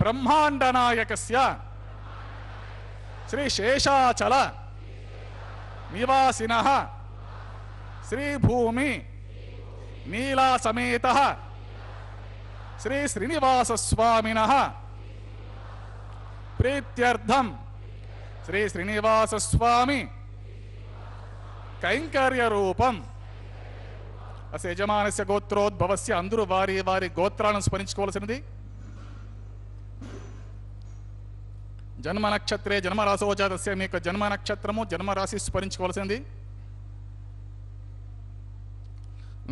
ब्रह्मांडनायकस्य श्री शेषाचल निवासिनः श्री भूमि नीला समेतः श्री श्रीनिवास स्वामिनः प्रीत्यर्थम श्री श्रीनिवास स्वामी कैंकर्य रूपम असे यजमानस्य गोत्रोद्भवस्य अंदरू वारी वारी गोत्राలను స్మరించుకోవాల్సినది. जन्म नक्षत्रे जन्म राशोजातस्य మీకు जन्म नक्षत्रము जन्म राशि స్మరించుకోవాల్సినది.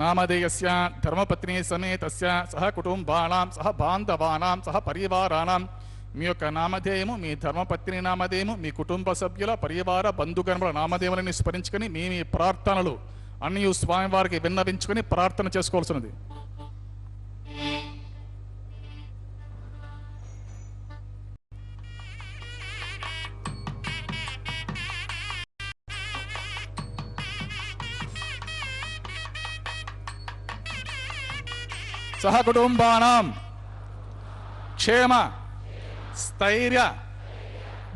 नामधेयस्य धर्मपत्नी समेतस्य सह कुटुंबानां सह बांधवानां सह परिवाराणां మీ యొక్క నామధేయము మీ ధర్మపత్ని నామధేయము మీ కుటుంబ సభ్యుల పరివార బంధుగణముల నామధేయములను స్మరించుకొని మీ మీ ప్రార్థనలు అన్ని స్వామివారికి విన్నవించుకొని ప్రార్థన చేసుకోవాల్సినది. सह कुटुंबानां क्षेम स्थैर्य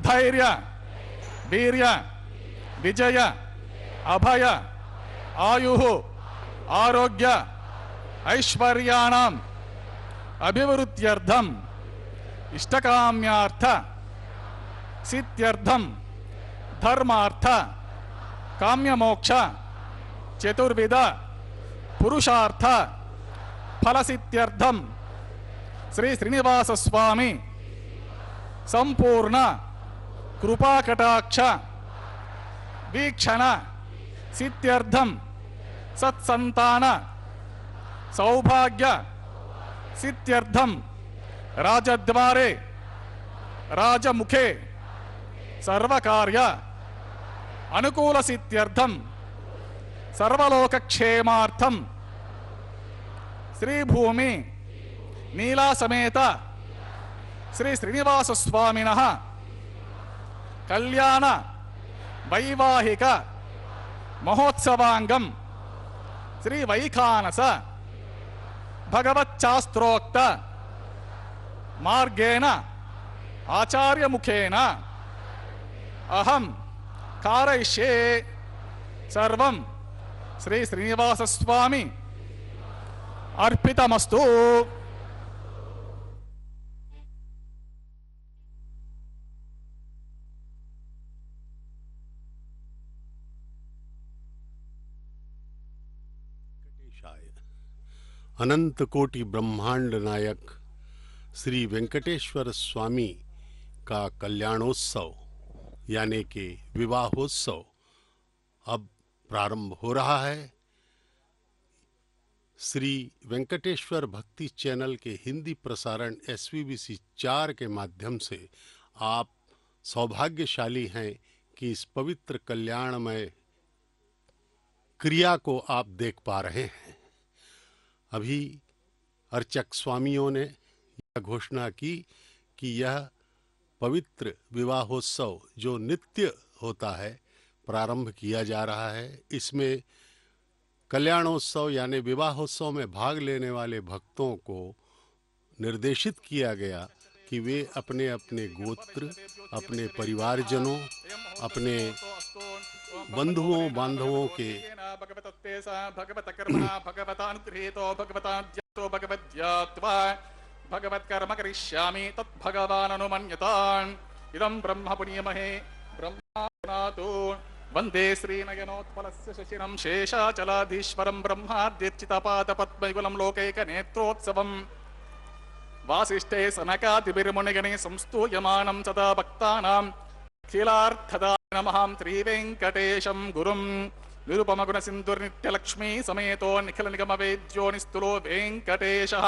धैर्य वीर्य विजय अभय आयुः आरोग्य ऐश्वर्याणां अभिवृद्ध्यर्थम इष्टकाम्यार्थ सिद्ध्यर्थम धर्मार्थ काम्यमोक्ष चतुर्विध पुरुषार्थ फलसिद्ध्यर्थम श्री श्रीनिवास स्वामी संपूर्ण कृपाकटाक्ष वीक्षण सिद्ध्यर्थम सत्संतान सौभाग्य सिद्ध्यर्थम राजद्वारे राजमुखे सर्वकार्य अनुकूल सिद्ध्यर्थम सर्वलोकक्षेमार्थम श्री भूमि नीला समेत श्री श्रीनिवास स्वामिनः कल्याण वैवाहिक महोत्सवांगम श्री वैखानस भगवच्चास्त्रोक्त मार्गेण आचार्य मुखेन अहम कारयिष्ये सर्वं श्री श्रीनिवास स्वामी अर्पितमस्तु. अनंत कोटि ब्रह्मांड नायक श्री वेंकटेश्वर स्वामी का कल्याणोत्सव यानी कि विवाहोत्सव अब प्रारंभ हो रहा है. श्री वेंकटेश्वर भक्ति चैनल के हिंदी प्रसारण SVBC 4 के माध्यम से आप सौभाग्यशाली हैं कि इस पवित्र कल्याणमय क्रिया को आप देख पा रहे हैं. अभी अर्चक स्वामियों ने यह घोषणा की कि यह पवित्र विवाहोत्सव जो नित्य होता है प्रारंभ किया जा रहा है. इसमें कल्याणोत्सव यानी विवाहोत्सव में भाग लेने वाले भक्तों को निर्देशित किया गया कि वे अपने अपने गोत्र, अपने परिवारजनों, अपने बंधुओं बांधवों के भगवत्कर्म करिष्यामि तद्भगवान् अनुमन्यतान् इदं ब्रह्म पुण्यमहे ब्रह्मानातु वंदे श्रीनयनोत्पलस्य शशिरं शेषाचलाधीश्वरं ब्रह्माद्यर्चितपादपद्मयुगलं लोकैकनेत्रोत्सवम् वासिष्ठे सनकादिभिर्मुनिगणे संस्तूयमानं सदा भक्तानाम् अखिलार्थदाय नमः श्रीवेङ्कटेशं गुरुं निरुपमगुणसिन्धुर्नित्यलक्ष्मी समेतो निखिलनिगमवेद्यो निस्तुलो वेङ्कटेशः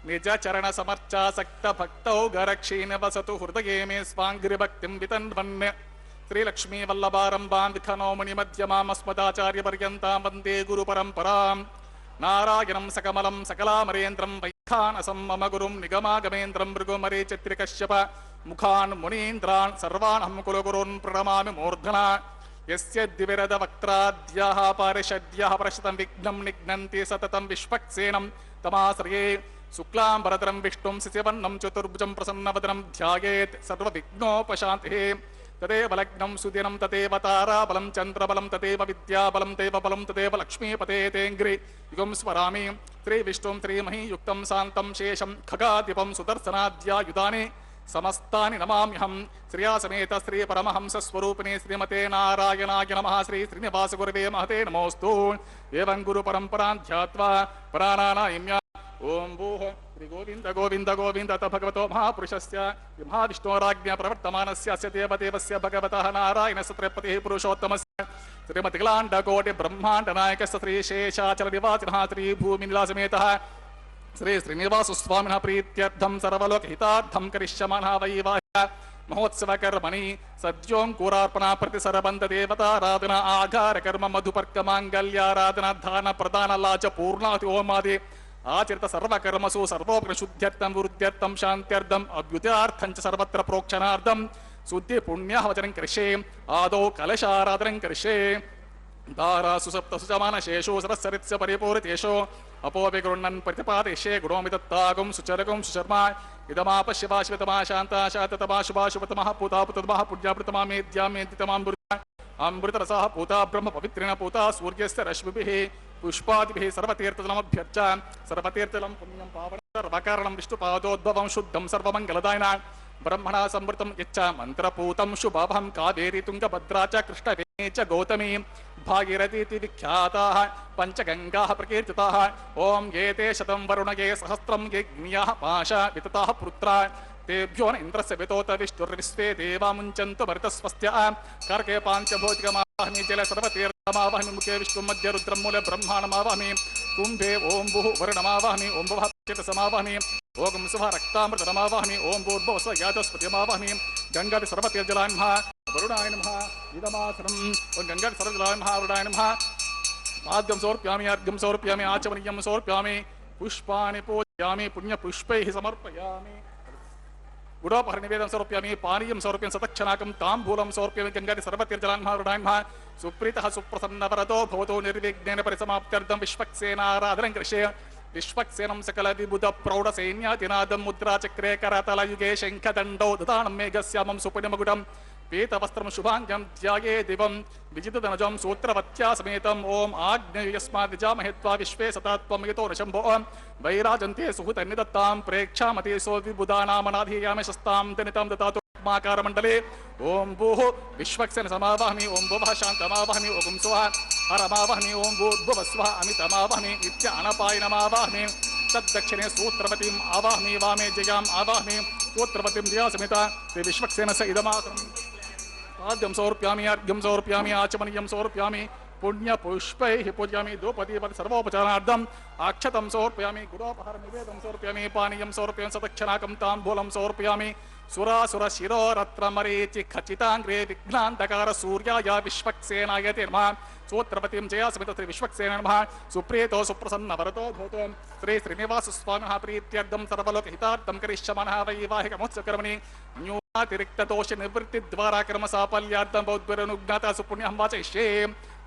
निजचरणसमर्चासक्तभक्तौ गरक्षीण वसतु हृदये मे स्वाङ्घ्रिभक्तिं वितन्वन् श्रीलक्ष्मी वल्लभारम्भां विखनो मुनिमध्यमामस्मदाचार्यपर्यन्तां वन्दे गुरुपरम्पराम् नारायणं सकमलं सकलामरेन्द्रं वैखानसं मम गुरुं निगमागमेन्द्रं भृगुमरीचित्रिकश्यप मुखान् मुनीन्द्रान् सर्वाणहं कुलगुरून् प्रणमामि मूर्धना यस्य द्विविरदवक्त्राद्याः पारिषद्याः प्रशतं विघ्नं निघ्नन्ति सततं विश्वक्सेनं तमाश्रये शुक्लाम्बरधरं विष्णुं शशिवर्णं चतुर्भुजं प्रसन्नवदनं ध्यायेत् सर्वविघ्नोपशान्तिः तदेव लग्नं सुदिनं तदेव ताराबलं चन्द्रबलं तदेव विद्याबलं देवबलं तदेव लक्ष्मीपते तेऽङ्घ्रि युगं स्मरामि श्रीविष्णुं श्रीमहीयुक्तं शान्तं शेषं खगाधिपं सुदर्शनाद्यायुधानि समस्तानि नमाम्यहं श्रियासमेत श्रीपरमहंसस्वरूपिणे श्रीमते नारायणाय नमः श्री श्रीनिवासगुरवे महते नमोऽस्तु एवं गुरुपरम्परां ध्यात्वा प्राणानायम्या ओं भूः श्री गोविंद गोविंद गोविंद अथ भगवतो महापुरुषस्य महाविष्णोराज्ञा प्रवर्तमानस्य अस्य देवदेवस्य भगवतः नारायणस्य त्रयपतिः पुरुषोत्तमस्य श्रीमतिलाण्डकोटि ब्रह्माण्डनायकस्य श्रीशेषाचलनिवासिनः श्रीभूमिनिलासमेतः श्री श्रीनिवासस्वामिनः प्रीत्यर्थं सर्वलोकहितार्थं करिष्यमाणः वैवाहिक महोत्सवकर्मणि सद्योऽङ्कुरार्पणा प्रतिसरबन्धदेवताराधना आघारकर्म मधुपर्कमाङ्गल्याराधना दान प्रदान लाच पूर्णाति होमादि आचरित सर्वकर्मसु सर्वोपनिषुद्ध्यर्थं वृद्ध्यर्थं शान्त्यर्थम् अभ्युदयार्थं च सर्वत्र प्रोक्षणार्थं शुद्धि पुण्यः वचनं करिष्ये आदौ कलशाराधनं करिष्ये दारासु सप्तसु च मानशेषु सरस्सरित्स परिपूरितेषु अपोविगृह्णन् प्रतिपादिष्ये गुणोमिदत्तागुं सुचरगुं सुशर्मा इदमापश्यवा शिवतमा शान्ता शान्ततमा शुभा शुभतमः पूता पुततमः पुण्यामृतमा मेद्या मेदितमां अमृतरसः पूता ब्रह्म पवित्रेण पूता सूर्यस्य रश्मिभिः पुष्पादिभिः सर्वतीर्थजलमभ्यर्च सर्वतीर्थजलं पुण्यं पावनं सर्वकारणं विष्णुपादोद्भवं शुद्धं सर्वमङ्गलदायिना ब्रह्मणा संवृतं यच्च मन्त्रपूतं शुभं कावेरी तुङ्गभद्रा च कृष्णवेणी च गौतमी भागीरथीति विख्याताः पञ्चगङ्गाः प्रकीर्तिताः ॐ एते शतं वरुणये सहस्रं यज्ञाः पाशा वितताः पुत्रा तेभ्यो न इन्द्रस्य वितोत विष्णुर्विश्वे देवा मुञ्चन्तु भरतस्वस्त्य कर्के पाञ्चभौतिकमावाहमि जल सर्वतीर्थमावाहमि मुखे विष्णुं मध्ये रुद्रं मूले ब्रह्माणमावाहमि कुम्भे ॐ भुः वरुणमावाहमि ॐ भुवः चेतसमावाहमि ओं सुभा रक्तामृतमावाहमि ॐ भूर्भुवस्व यादस्पतिमावाहमि गङ्गादि सर्वतीर्थजलाय नमः वरुणाय नमः इदमासनम् ॐ गङ्गादि सर्वजलाय नमः वरुणाय नमः माद्यं समर्पयामि अर्घ्यं समर्पयामि आचमनीयं समर्पयामि पुष्पाणि पूजयामि पुण्यपुष्पैः समर्पयामि गुडोपहरणनिवेदनं समर्पयामि पानीयं समर्पयामि सतक्षणाकं ताम्बूलं समर्पयामि गङ्गादि सर्वतीर्थजलाय नमः वरुणाय नमः सुप्रीतः सुप्रसन्नवरदो भवतो निर्विघ्नेन परिसमाप्त्यर्थं विश्वक्सेनाराधनं करिष्ये विश्वक्सेनं सकल विबुध प्रौढ सैन्यादिनादं मुद्राचक्रे करतलयुगे शङ्खदण्डौ ददानं मेघश्यामं सुपुनिमकुटं पीतवस्त्रं शुभाङ्गं ध्याये दिवं विजितधनजं सूत्रवत्या समेतं ॐ आग्नेयस्माद्विजामहे त्वा विश्वे सतात्वं यतो न शम्भो वैराजन्ते सुहृतन्निदत्तां प्रेक्षामते सो विबुधानामनाधीयामि शस्तां दनितं ददातु माकारमण्डले ॐ भूः विश्वक्सेन समावाहमि ॐ भुवः शान्तमावाहमि ॐ स्वः हरमावाहमि ॐ भूर्भुवस्वः अमितमावाहमि नित्य अनपायनमावाहमि तद्दक्षिणे सूत्रवतीम् आवाहमि वामे जयाम् आवाहमि सूत्रवतीं जया समेता श्री विश्वक्सेनस्य इदमासनम् आद्यं समर्पयामि अर्घ्यं समर्पयामि आचमनीयं समर्पयामि पुण्यपुष्पैः पूजयामि द्रौपदीपति सर्वोपचारार्थम् अक्षतं समर्पयामि गुडोपहारनिवेदनं समर्पयामि पानीयं समर्पयामि सतक्षणाकं ताम्बूलं समर्पयामि सुरासुरशिरोरत्नमरीचि खचिताङ्ग्रे विघ्नान्धकार सूर्याय विश्वक्सेनाय ते नमः सूत्रवतीं जया समेत श्री विश्वक्सेनाय नमः सुप्रीतो सुप्रसन्नवरतो भवतो श्री श्रीनिवासस्वामिनः प्रीत्यर्थं सर्वलोकहितार्थं करिष्यमाणः वैवाहिकमोत्सवकर्मणि न्यूनातिरिक्तदोष निवृत्तिद्वारा कर्मसाफल्यार्थं बौद्धिरनुज्ञाता सुपुण्यं वाचयिष्ये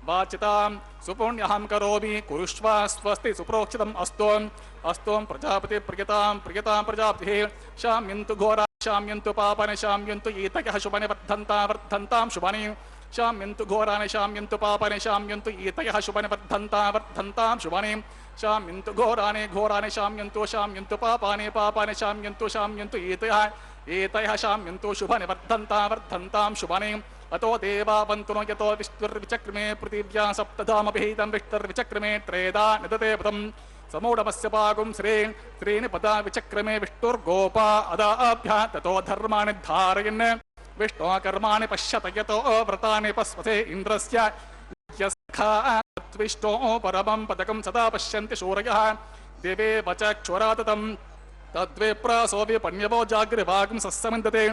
वाचितां सुपुण्यहं करोमि कुरुष्व स्वस्ति सुप्रोक्षितम् अस्तु प्रजापति प्रियतां प्रजापतिः शाम्यन्तु घोरा शाम्यन्तु पापानि शाम्यन्तु ईतयः शुभानि वर्धन्तां शुभानि शाम्यन्तु घोरानि शाम्यन्तु पापानि शाम्यन्तु ईतयः शुभानि वर्धन्तां शुभानि शाम्यन्तु घोरानि शाम्यन्तु पापानि शाम्यन्तु ईतयः शाम्यन्तु शुभानि वर्धन्तां शुभानि अतो देवावन्तु नो यतो विष्णुर्विचक्रमे पृथिव्या सप्तधामभिहितं विष्णुर्विचक्रमे त्रेधा निदते पदं समूढमस्य पागुं श्रीनि पदा विचक्रमे विष्णुर्गोपा अदाभ्या ततो धर्माणि धारयन् विष्णो कर्माणि पश्यत यतो व्रतानि पस्वसे इन्द्रस्य यस्खा विष्णो परमं पदकं सदा पश्यन्ति शूरयः देवे वचक्षुराततं तद्विप्रासो विपण्यवो जागृवागं सस्समिन्दते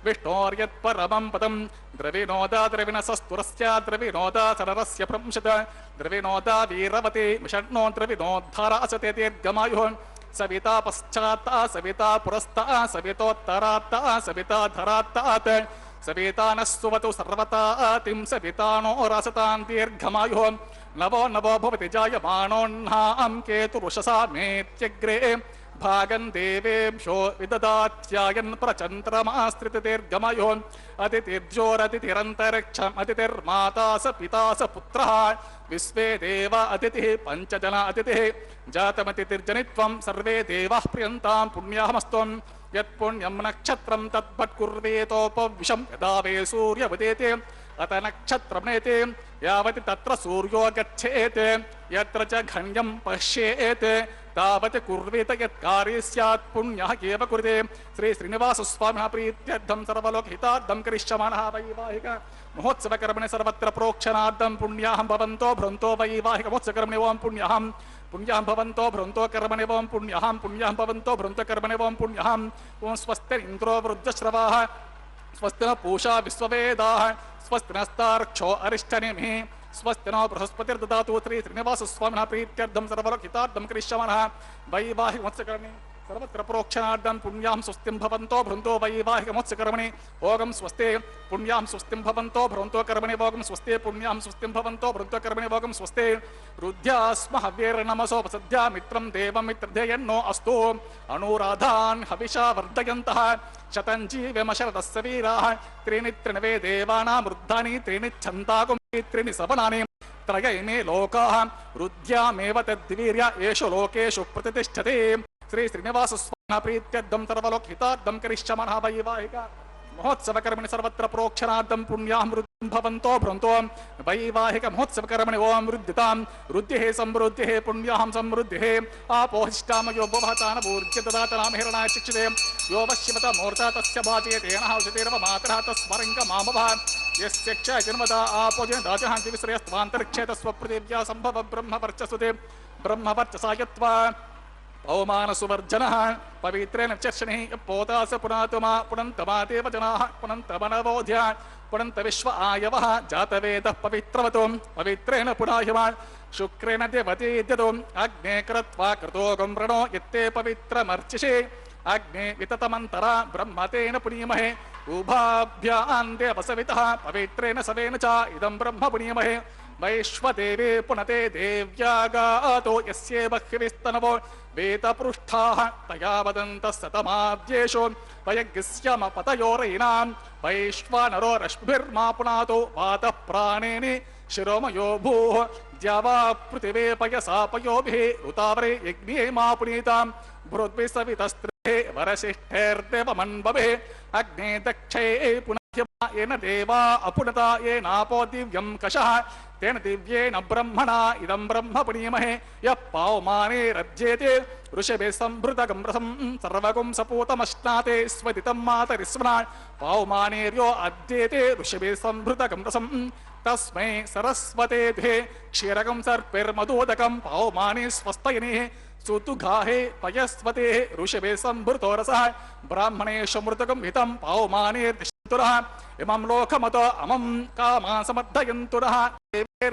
विष्णोर्यत्परमं पदं द्रविणोदा द्रविणसस्तुरस्य द्रविणोदा सररस्य प्रंशत द्रविणोदा वीरवते विषण्णो द्रविणोद्धारासते दीर्घमायुः सविता पश्चात्ता सविता पुरस्ता सवितोत्तरात्ता सविता धरात्तात् सविता नः सुवतु सर्वतातिं सविता नो रसतां दीर्घमायुः नवो नवो भवति जायमानोऽह्नां केतुरुषसा मेत्यग्रे भागं देवेभ्यो विददात्यायन् प्रचन्द्रमास्त्रितदीर्घमयोन् अतिथिर्ज्योरतिथिरन्तरिक्षम् अतिथिर्माता स पिता स पुत्रः विश्वे देव अतिथिः पञ्चजना अतिथिः जातमतिथिर्जनित्वं सर्वे देवाः प्रियन्तां पुण्याहमस्त्वं यत्पुण्यं नक्षत्रं तद्भट्कुर्वेतोपविशं यदा वे सूर्यवदेते अत नक्षत्रं नेते यावत् तत्र सूर्यो गच्छेत् यत्र च घन्यं पश्येत् तावत् कुर्वेत यत्कार्ये स्यात् पुण्यः एव कुरुते श्री श्रीनिवासस्वामिनः प्रीत्यर्थं सर्वलोकहितार्थं करिष्यमाणः वैवाहिक महोत्सवकर्मणि सर्वत्र प्रोक्षणार्थं पुण्याहं भवन्तो भ्रन्तो वैवाहिक महोत्सवकर्मणि ओं पुण्याहं पुण्याहं भवन्तो भ्रन्तो कर्मणि ओं पुण्याहं पुण्याहं भवन्तो भ्रन्तो कर्मणि ओं पुण्याहं ओं स्वस्तिरिन्द्रो वृद्धश्रवाः स्वस्ति न पूषा विश्ववेदाः स्वस्ति नस्तार्क्षो अरिष्टनेमिः स्वस्ति नो बृहस्पतिर्ददातु श्री श्रीनिवासस्वामिनः प्रीत्यर्थं सर्वलोकहितार्थं करिष्यमाणः वैवाहिक महोत्सवकर्मणि सर्वत्र प्रोक्षणार्थं पुण्यां स्वस्तिं भवन्तो भ्रन्तो वैवाहिक महोत्सवकर्मणि ओगं स्वस्ते पुण्यां स्वस्तिं भवन्तो भ्रन्तो कर्मणि भोगं स्वस्ते पुण्यां स्वस्तिं भवन्तो भ्रन्तो कर्मणि भोगं स्वस्ते रुद्ध्यास्म हव्यैर्नमसोपसद्ध्या मित्रं देवं मित्रधेयन्नो अस्तु अनुराधान् हविषा वर्धयन्तः शतं जीवमशरदस्य वीराः त्रीणि त्रिणवे देवानां वृद्धानि त्रीणि छन्दागुं त्रीणि सवनानि त्रयैमे लोकाः रुद्ध्यामेव तद्वीर्य येषु लोकेषु प्रतिष्ठते श्री श्रीनिवासस्वामिनः प्रीत्यर्थं सर्वलोकहितार्थं करिष्यमाणः वैवाहिक महोत्सवकर्मणि सर्वत्र प्रोक्षणार्थं पुण्यां वृद्धिं भवन्तो भ्रन्तो वैवाहिक महोत्सवकर्मणि ओं वृद्धितां वृद्धिः समृद्धिः पुण्यां समृद्धिः आपोहिष्टामयो भवतानपूर्ज्य ददातनाम हिरणाय शिक्षिते यो वश्यवत मूर्ता तस्य भाजयते नः औषधेर्व मातरः तस्मरङ्ग मामभः यस्य क्षयजन्मदा आपोजनदाचः दिविश्रेयस्त्वान्तरिक्षे तस्वपृथिव्या सम्भव ब्रह्मवर्चसुते ब्रह्मवर्चसा यत्वा पौमानसुवर्जनः पवित्रेण चर्षणिः पोतास पुनातमा पुनन्तमा देवजनाः पुनन्तमनवोध्या पुनन्त विश्व आयवः जातवेदः पवित्रवतो पवित्रेण पुनाह्यमान् शुक्रेण देवते यदो अग्ने कृत्वा कृतो गम्रणो यत्ते पवित्रमर्चिषे अग्ने विततमन्तरा ब्रह्मतेन पुनीमहे उभाभ्यां देवसवितः पवित्रेण सवेन च इदं ब्रह्म पुनीमहे वैश्वदेवे पुनते देव्यागातो यस्ये बह्विस्तनवो वेदपृष्ठाः तया वदन्तः सतमाद्येषु वयज्ञस्यमपतयोरयिनां वैश्वानरो रश्मिभिर्मा पुनातो वातः प्राणेनि शिरोमयो भूः द्यावा पृथिवे पयसा पयोभिः उतावरे यज्ञे मा पुनीतां भृद्भिः सवितस्त्रिभिः वरसिष्ठैर्देवमन्वभिः अग्ने दक्षे पुनः येन देवा अपुनता येनापो दिव्यं कषः तेन दिव्येन ब्रह्मणा इदं ब्रह्म पुनीमहे यः पावमाने रज्येते ऋषभे संभृतगं रसं सर्वगुं सपूतमश्नाते स्वदितं मातरिस्वना पावमानेर्यो अद्येते ऋषभे संभृतगं रसं तस्मै सरस्वते द्वे क्षीरगं सर्पिर्मधोदकं पावमाने स्वस्तयनिः सुतुघाहे पयस्वते ऋषभे संभृतो रसः ब्राह्मणेषु मृतकं हितं पावमानेर्दिशन्तुरः इमं लोकमतो अमं कामा समर्थयन्तुरः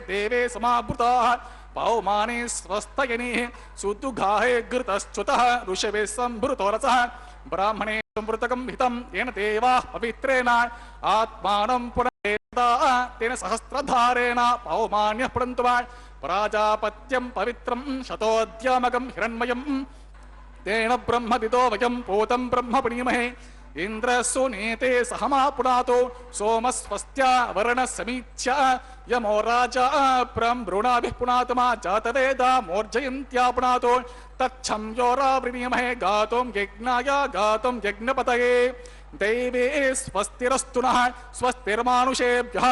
देवे समावृताः पावमाने स्वस्तयनिः सुतुघाहे घृतश्च्युतः ऋषभे संभृतो रसः ब्राह्मणेषु मृतकं हितं येन देवाः पवित्रेण आत्मानं पुनरेताः तेन सहस्रधारेण पावमान्यः पुनन्तुमा प्राजापत्यं पवित्रं शतोद्यामकं हिरण्मयं तेन ब्रह्मदितो वयं पूतं ब्रह्म पुनीमहे इन्द्रः सुनीते सहमा पुनातो सोमस्वस्त्या वरुणः समीच्या यमो राजा प्रमृणाभिः पुनातमा जातवेदा मोर्जयन्त्या पुनातो तच्छं योरावृणीमहे गातुं यज्ञाय गातुं यज्ञपतये दैवे स्वस्तिरस्तु नः स्वस्तिर्मानुषेभ्यः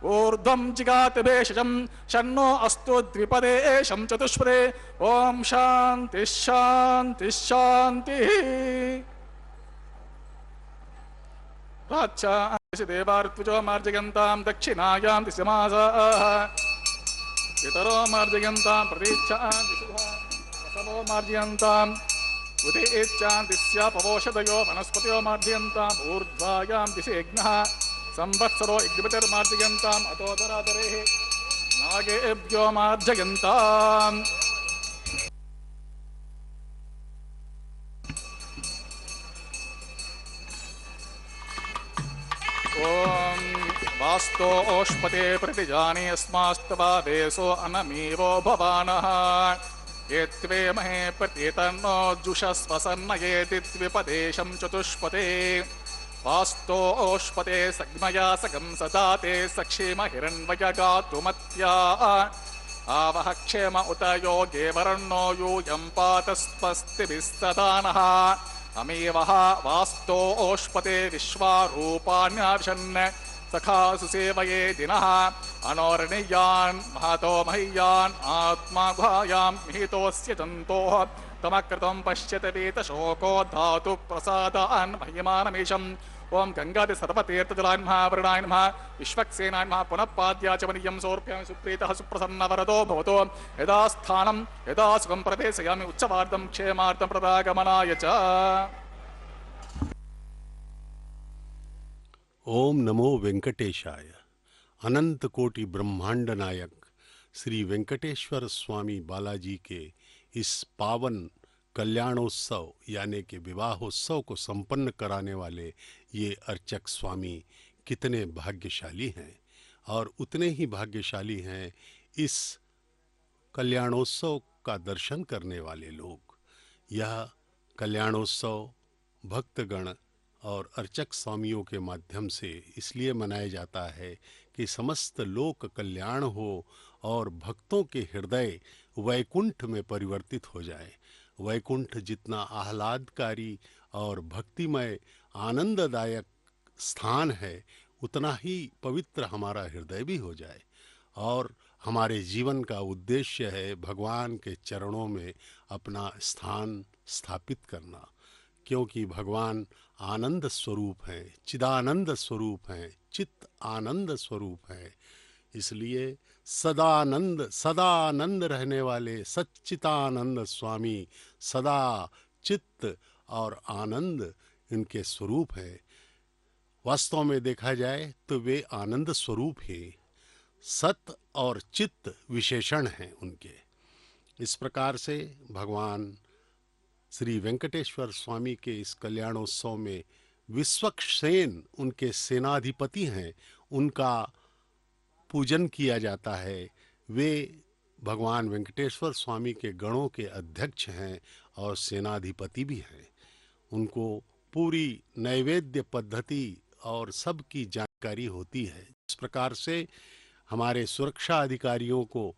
ऊर्ध्वं जिगात भेषजं शन्नो अस्तु द्विपदे शं चतुष्पदे ॐ शान्ति शान्ति शान्तिः प्राच्य देवार्त्वजो मार्जयन्तां दक्षिणायां दिशमासाः पितरो मार्जयन्तां प्रतीच्छां दिशो मार्जयन्ताम् उदेच्छान्तिस्या पवोषधयो वनस्पतयो मार्जयन्ताम् ऊर्ध्वायां दिशि यज्ञः संवत्सरो यज्ञपतिर्मार्जयन्ताम् अतोदरादरेः नागेभ्यो मार्जयन्ताम् ॐ वास्तोष्पते प्रतिजाने अस्मास्तवा वेशो अनमीवो भवानः ये त्वे महे प्रतीतन्नो जुषस्वसन्नयेति द्विपदेशं चतुष्पते वास्तोष्पते सग्मया सगं सदा ते सक्षेम हिरण्वयगातुमत्या आवह क्षेम उत योगे वरन्नो यूयं पातस्पस्तिभिस्तदा नः अमीवः वास्तोष्पते विश्वारूपाण्याविशन् सखासु सेवये दिनः अनोरणीयान् महतो मह्यान् आत्मा गुहायां मिहितोऽस्य जन्तोः तमकृतं पश्यत वीतशोको धातु प्रसादान् महिमानमीशम् ओं गंगादि सर्वतीर्थजलाय नमः वरुणाय नमः विश्वक्सेनाय नमः पुनः पाद्याचमनीयं समर्पयामि सुप्रीतः सुप्रसन्नवरदो भवतो यदा स्थानं यदा सुखं प्रवेशयामि उच्चवार्धं क्षेमार्थं प्रदागमनाय च। ओम नमो वेंकटेशाय। अनंत कोटि ब्रह्मांड नायक श्री वेंकटेश्वर स्वामी बालाजी के इस पावन कल्याणोत्सव यानी कि विवाहोत्सव को संपन्न कराने वाले ये अर्चक स्वामी कितने भाग्यशाली हैं और उतने ही भाग्यशाली हैं इस कल्याणोत्सव का दर्शन करने वाले लोग। यह कल्याणोत्सव भक्तगण और अर्चक स्वामियों के माध्यम से इसलिए मनाया जाता है कि समस्त लोक कल्याण हो और भक्तों के हृदय वैकुंठ में परिवर्तित हो जाए। वैकुंठ जितना आह्लादकारी और भक्तिमय आनंददायक स्थान है उतना ही पवित्र हमारा हृदय भी हो जाए। और हमारे जीवन का उद्देश्य है भगवान के चरणों में अपना स्थान स्थापित करना, क्योंकि भगवान आनंद स्वरूप हैं, चिदानंद स्वरूप हैं, चित्त आनंद स्वरूप हैं। इसलिए सदानंद रहने वाले सच्चिदानंद स्वामी सदा चित्त और आनंद इनके स्वरूप है। वास्तव में देखा जाए तो वे आनंद स्वरूप ही सत और चित्त विशेषण हैं उनके। इस प्रकार से भगवान श्री वेंकटेश्वर स्वामी के इस कल्याणोत्सव में विश्वक्सेन उनके सेनाधिपति हैं, उनका पूजन किया जाता है। वे भगवान वेंकटेश्वर स्वामी के गणों के अध्यक्ष हैं और सेनाधिपति भी हैं। उनको पूरी नैवेद्य पद्धति और सब की जानकारी होती है। इस प्रकार से हमारे सुरक्षा अधिकारियों को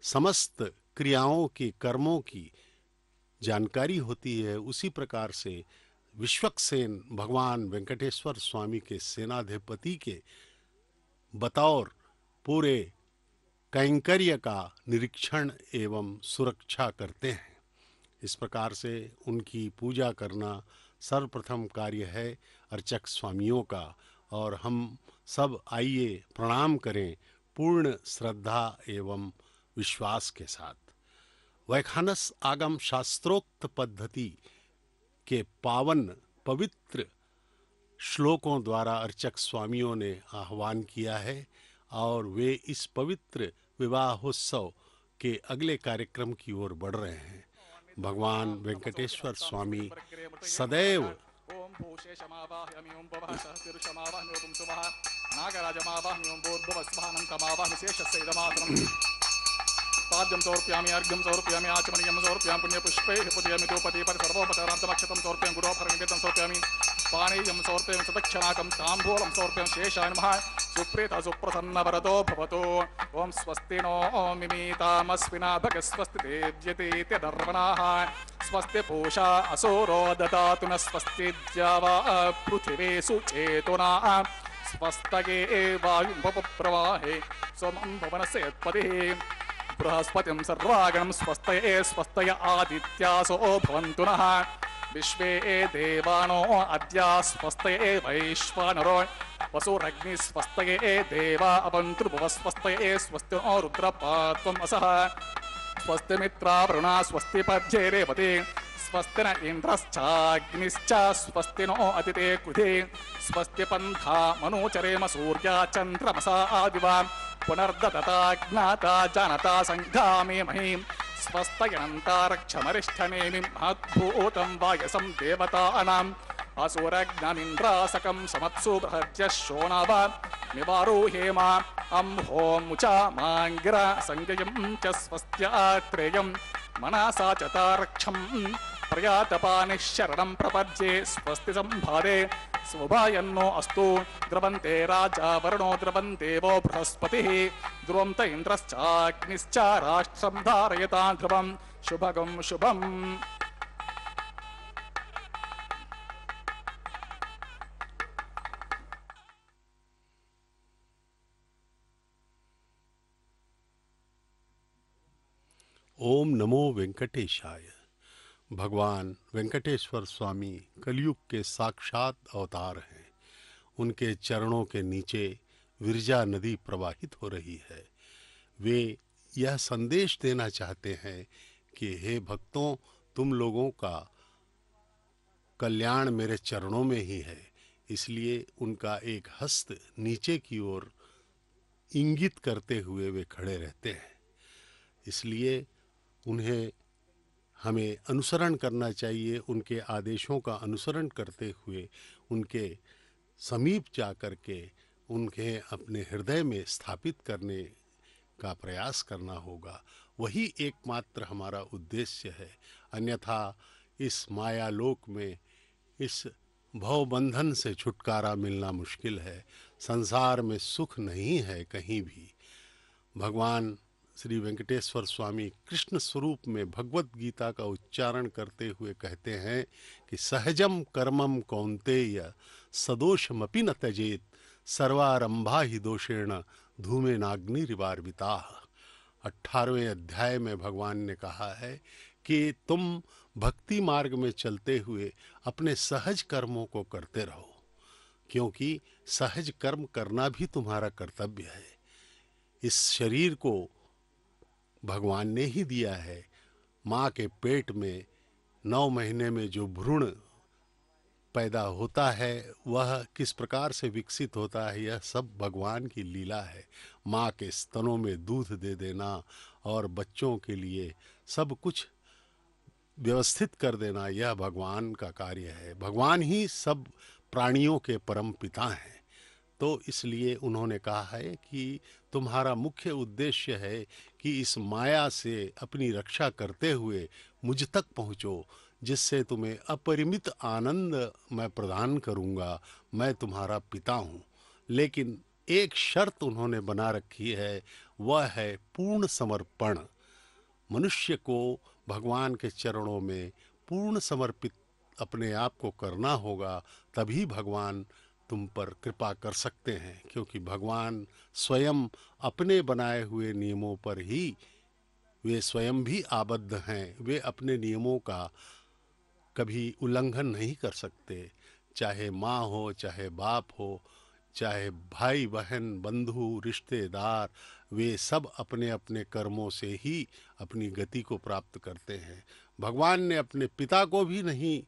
समस्त क्रियाओं की कर्मों की जानकारी होती है। उसी प्रकार से विश्वक्सेन भगवान वेंकटेश्वर स्वामी के सेनाधिपति के बतौर पूरे कैंकर्य का निरीक्षण एवं सुरक्षा करते हैं। इस प्रकार से उनकी पूजा करना सर्वप्रथम कार्य है अर्चक स्वामियों का। और हम सब आइए प्रणाम करें पूर्ण श्रद्धा एवं विश्वास के साथ। वैखानस आगम शास्त्रोक्त पद्धति के पावन पवित्र श्लोकों द्वारा अर्चक स्वामियों ने आह्वान किया है और वे इस पवित्र विवाहोत्सव के अगले कार्यक्रम की ओर बढ़ रहे हैं। भगवान वेंकटेश्वर स्वामी सदैव पाद्यं समर्पयामि अर्घ्यं समर्पयामि आचमनीयं समर्पयामि पुण्यपुष्पैः पूजयामि धूपदीपं सर्वोपचारान्तमक्षतं समर्पयामि गुरोपहरणं समर्पयामि पानीयं समर्पयामि सदक्षिणाकं ताम्बूलं समर्पयामि शेषाय नमः सुप्रीत सुप्रसन्नवरदो भवतु ओम स्वस्ति नो मिमीतामस्विना भगस्वस्ति देव्यतीति दर्वणाः स्वस्ति पूषा असुरो ददातु न स्वस्ति द्यावा पृथिवी सुचेतुना स्वस्तये वायुप्रवाहे सोमं भुवनस्य यत्पतिः बृहस्पतिं सर्वागणं स्वस्तये स्वस्तय आदित्यासो भवन्तु नः विश्वे देवानो अद्या स्वस्तये वैश्वानरो वसुरग्नि स्वस्तये देवा अवन्तु भुवस्वस्तये स्वस्ति नो रुद्रपात्वम् असः स्वस्ति मित्रावरुणा स्वस्ति पद्ये रेवती स्वस्ति न इन्द्रश्चाग्निश्च स्वस्ति नो अदिते कृधे स्वस्ति पन्था मनोचरेम सूर्या चन्द्रमसा आदिवा पुनर्ददता ज्ञाता जानता सङ्घामे महीं स्वस्तयन्तारक्षमरिष्ठनेमि महद्भूतं वायसं देवतानाम् असुरज्ञमिन्द्रासकं समत्सु बृहद्यः शोणाव निवारोहेम अं हों मुचा माङ्गिरा सञ्जयं च स्वस्त्यात्रेयं मनसा च तारक्षं प्रयातपानिः शरणं प्रपद्ये स्वस्ति सम्भारे स्वभायन्नो अस्तु द्रवन्ते राजा वरुणो द्रवन्देवो बृहस्पतिः ध्रुवं त इन्द्रश्चाग्निश्च राष्ट्रं धारयता ध्रुवं शुभगं शुभम् ओम नमो वेंकटेशाय। भगवान वेंकटेश्वर स्वामी कलयुग के साक्षात अवतार हैं। उनके चरणों के नीचे विरजा नदी प्रवाहित हो रही है। वे यह संदेश देना चाहते हैं कि हे भक्तों, तुम लोगों का कल्याण मेरे चरणों में ही है। इसलिए उनका एक हस्त नीचे की ओर इंगित करते हुए वे खड़े रहते हैं। इसलिए उन्हें हमें अनुसरण करना चाहिए। उनके आदेशों का अनुसरण करते हुए उनके समीप जा कर के उन्हें अपने हृदय में स्थापित करने का प्रयास करना होगा। वही एकमात्र हमारा उद्देश्य है। अन्यथा इस मायालोक में इस भवबंधन से छुटकारा मिलना मुश्किल है। संसार में सुख नहीं है कहीं भी। भगवान श्री वेंकटेश्वर स्वामी कृष्ण स्वरूप में भगवत गीता का उच्चारण करते हुए कहते हैं कि सहजम कर्मम कौन्तेय सदोषमपि न त्यजेत सर्वारंभा ही दोषेण धूमेनाग्निरिवार्विताः। 18वें अध्याय में भगवान ने कहा है कि तुम भक्ति मार्ग में चलते हुए अपने सहज कर्मों को करते रहो, क्योंकि सहज कर्म करना भी तुम्हारा कर्तव्य है। इस शरीर को भगवान ने ही दिया है। माँ के पेट में 9 महीने में जो भ्रूण पैदा होता है वह किस प्रकार से विकसित होता है, यह सब भगवान की लीला है। माँ के स्तनों में दूध दे देना और बच्चों के लिए सब कुछ व्यवस्थित कर देना, यह भगवान का कार्य है। भगवान ही सब प्राणियों के परम पिता हैं। तो इसलिए उन्होंने कहा है कि तुम्हारा मुख्य उद्देश्य है कि इस माया से अपनी रक्षा करते हुए मुझ तक पहुँचो, जिससे तुम्हें अपरिमित आनंद मैं प्रदान करूँगा। मैं तुम्हारा पिता हूँ। लेकिन एक शर्त उन्होंने बना रखी है, वह है पूर्ण समर्पण। मनुष्य को भगवान के चरणों में पूर्ण समर्पित अपने आप को करना होगा, तभी भगवान तुम पर कृपा कर सकते हैं। क्योंकि भगवान स्वयं अपने बनाए हुए नियमों पर ही वे स्वयं भी आबद्ध हैं। वे अपने नियमों का कभी उल्लंघन नहीं कर सकते। चाहे माँ हो, चाहे बाप हो, चाहे भाई बहन, बंधु, रिश्तेदार, वे सब अपने अपने कर्मों से ही अपनी गति को प्राप्त करते हैं। भगवान ने अपने पिता को भी नहीं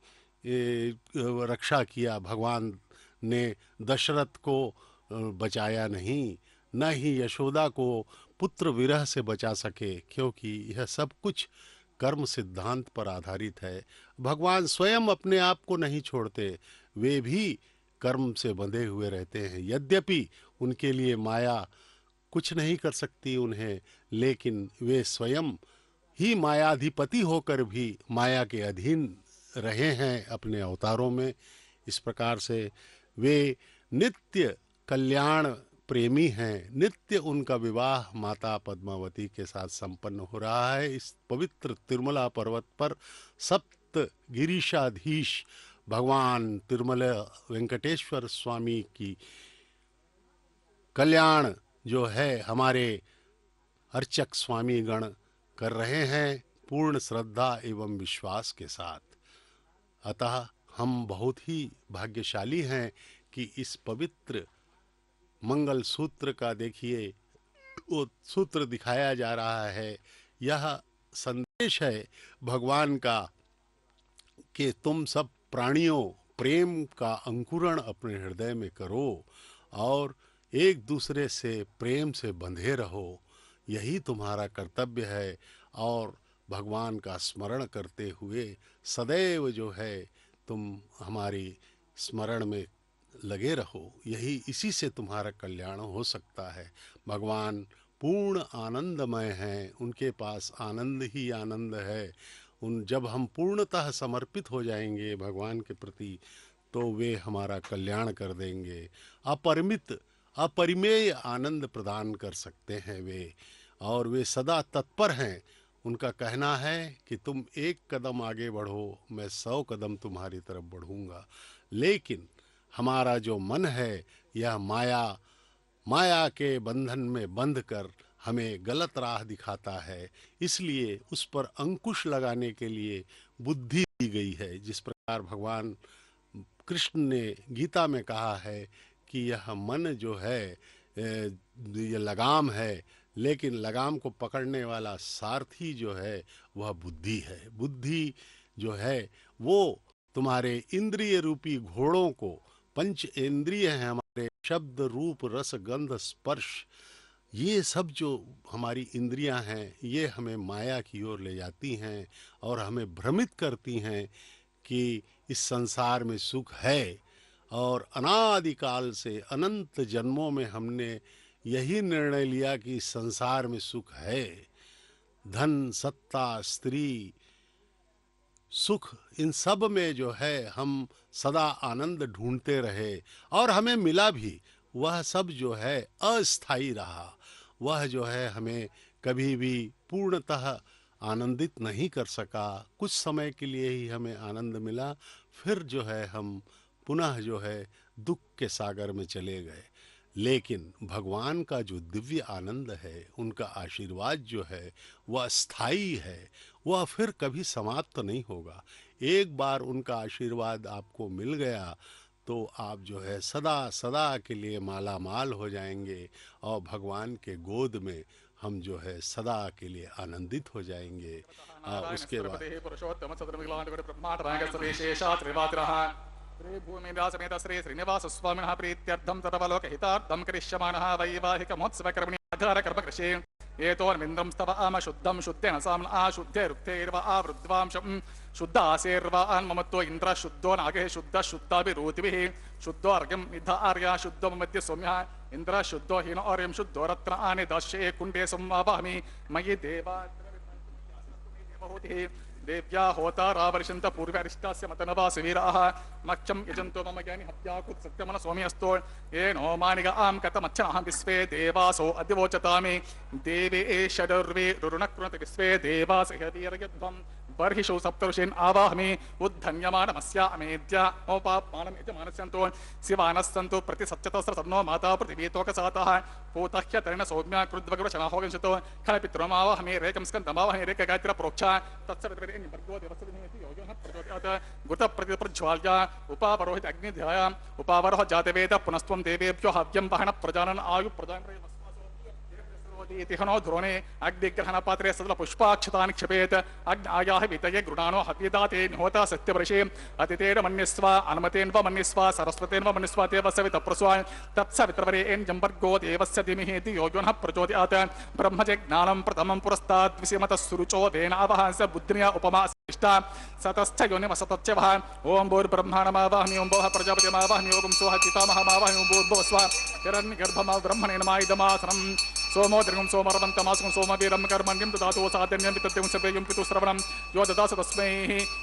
रक्षा किया। भगवान ने दशरथ को बचाया नहीं, न ही यशोदा को पुत्र विरह से बचा सके, क्योंकि यह सब कुछ कर्म सिद्धांत पर आधारित है। भगवान स्वयं अपने आप को नहीं छोड़ते, वे भी कर्म से बंधे हुए रहते हैं। यद्यपि उनके लिए माया कुछ नहीं कर सकती उन्हें, लेकिन वे स्वयं ही मायाधिपति होकर भी माया के अधीन रहे हैं अपने अवतारों में। इस प्रकार से वे नित्य कल्याण प्रेमी हैं, नित्य उनका विवाह माता पद्मावती के साथ संपन्न हो रहा है। इस पवित्र तिरुमला पर्वत पर सप्त गिरीशाधीश भगवान तिरुमला वेंकटेश्वर स्वामी की कल्याण जो है हमारे अर्चक स्वामी गण कर रहे हैं पूर्ण श्रद्धा एवं विश्वास के साथ। अतः हम बहुत ही भाग्यशाली हैं कि इस पवित्र मंगल सूत्र का देखिए वो सूत्र दिखाया जा रहा है। यह संदेश है भगवान का कि तुम सब प्राणियों प्रेम का अंकुरण अपने हृदय में करो और एक दूसरे से प्रेम से बंधे रहो, यही तुम्हारा कर्तव्य है। और भगवान का स्मरण करते हुए सदैव जो है तुम हमारी स्मरण में लगे रहो, यही इसी से तुम्हारा कल्याण हो सकता है। भगवान पूर्ण आनंदमय हैं, उनके पास आनंद ही आनंद है। जब हम पूर्णतः समर्पित हो जाएंगे भगवान के प्रति तो वे हमारा कल्याण कर देंगे। अपरिमित अपरिमेय आनंद प्रदान कर सकते हैं वे, और वे सदा तत्पर हैं। उनका कहना है कि तुम एक कदम आगे बढ़ो, मैं 100 कदम तुम्हारी तरफ बढ़ूंगा। लेकिन हमारा जो मन है यह माया के बंधन में बंध कर हमें गलत राह दिखाता है, इसलिए उस पर अंकुश लगाने के लिए बुद्धि दी गई है। जिस प्रकार भगवान कृष्ण ने गीता में कहा है कि यह मन जो है ये लगाम है, लेकिन लगाम को पकड़ने वाला सारथी जो है वह बुद्धि है। बुद्धि जो है वो तुम्हारे इंद्रिय रूपी घोड़ों को, पंच इंद्रिय हैं हमारे, शब्द रूप रस गंध स्पर्श, ये सब जो हमारी इंद्रियां हैं ये हमें माया की ओर ले जाती हैं और हमें भ्रमित करती हैं कि इस संसार में सुख है। और अनादिकाल से अनंत जन्मों में हमने यही निर्णय लिया कि इस संसार में सुख है। धन, सत्ता, स्त्री, सुख, इन सब में जो है हम सदा आनंद ढूंढते रहे और हमें मिला भी। वह सब जो है अस्थायी रहा, वह जो है हमें कभी भी पूर्णतः आनंदित नहीं कर सका। कुछ समय के लिए ही हमें आनंद मिला, फिर जो है हम पुनः जो है दुख के सागर में चले गए। लेकिन भगवान का जो दिव्य आनंद है, उनका आशीर्वाद जो है वह स्थायी है, वह फिर कभी समाप्त नहीं होगा। एक बार उनका आशीर्वाद आपको मिल गया तो आप जो है सदा सदा के लिए माला माल हो जाएंगे और भगवान के गोद में हम जो है सदा के लिए आनंदित हो जाएंगे। उसके बाद श्री भूमिदासमेत श्री श्रीनिवास स्वामिनः प्रीत्यर्थं सर्वलोकहितार्थं करिष्यमाणः वैवाहिक महोत्सव कर्मणि आधार कर्मकृषे एतोर्मिन्द्रं स्तव आम शुद्धं शुद्धेन साम्न आशुद्धे रुक्तेर्व आवृद्वांशं शुद्ध आसेर्व अन्ममत्तो इन्द्र शुद्धो नागे शुद्ध शुद्धाभिरूतिभिः शुद्धो अर्घ्यं निध आर्या शुद्धो मध्य सौम्यः इन्द्र शुद्धो हीन और्यं शुद्धो रत्न आने दशे कुण्डे संवाहमि मयि देवा देव्या होता रावर्षन्त पूर्व्यारिष्टास्य मतनवास वीराः मक्षं यजन्तो मम ज्ञानि हत्याकुत् सत्यमन स्वामी अस्तो ये नो मानिग आम कतमच्छनः विश्वे देवासो अदिवोचतामि देवे षडर्वे रुरुणकृणत विश्वे देवास वीरयध्वं बर्हिषु सप्तऋषीन् आवाहमि उद्धन्यमानमस्या अमेद्या ओपाप्मानं यजमानस्यन्तो शिवानस्सन्तु प्रतिसत्यतस्रसन्नो माता पृथिवीतोकसातः पूतह्यतरेण सौम्या कृद्वगुरशनाहोगंशतो खलपितृमावाहमि रेकं स्कन्दमावाहमि रेकगायत्र प्रोक्षा तत्सवितरेण भर्गो देवस्यदिनेति योजनः प्रचोदयात् गुरुतप्रतिप्रज्वाल्या उपावरोहित अग्निध्यायाम् उपावरोह जातवेद पुनस्त्वं देवेभ्यो हव्यं वहन प्रजानन् आयु प्रजान् ध्रुवने अग्निग्रहण पात्रे सदल पुष्पाक्षतानि क्षपेत अग्नायाः वितये गृणानो हव्यदाते होता सत्यवर्षे अतितेन मन्यस्व अनुमतेन्व मन्यस्व सरस्वतेन्व मन्यस्व देवस्य प्रस्वा तत्सवितरवरे एन् जम्बर्गो देवस्य धीमहि धियो यो नः प्रचोदयात् ब्रह्मजे ज्ञानं प्रथमं पुरस्तात् विषमतः सुरुचो वेनावहंस बुद्धिया उपमा इष्टा सतश्च योनिमसतश्च वः ओं भूर्ब्रह्माणमावाहमि ओं भोः प्रजापतिमावाहमि ओं सोः पितामहमावाहमि ओं भूर्भुवः स्वः हिरण्यगर्भमा ब्रह्मणेन माइदमासनं सोमो दृगं सोमरवन्तमासं सोमवीरं कर्मण्यं ददातु साधन्यं वितत्यं सभ्यं पितुश्रवणं यो ददास तस्मै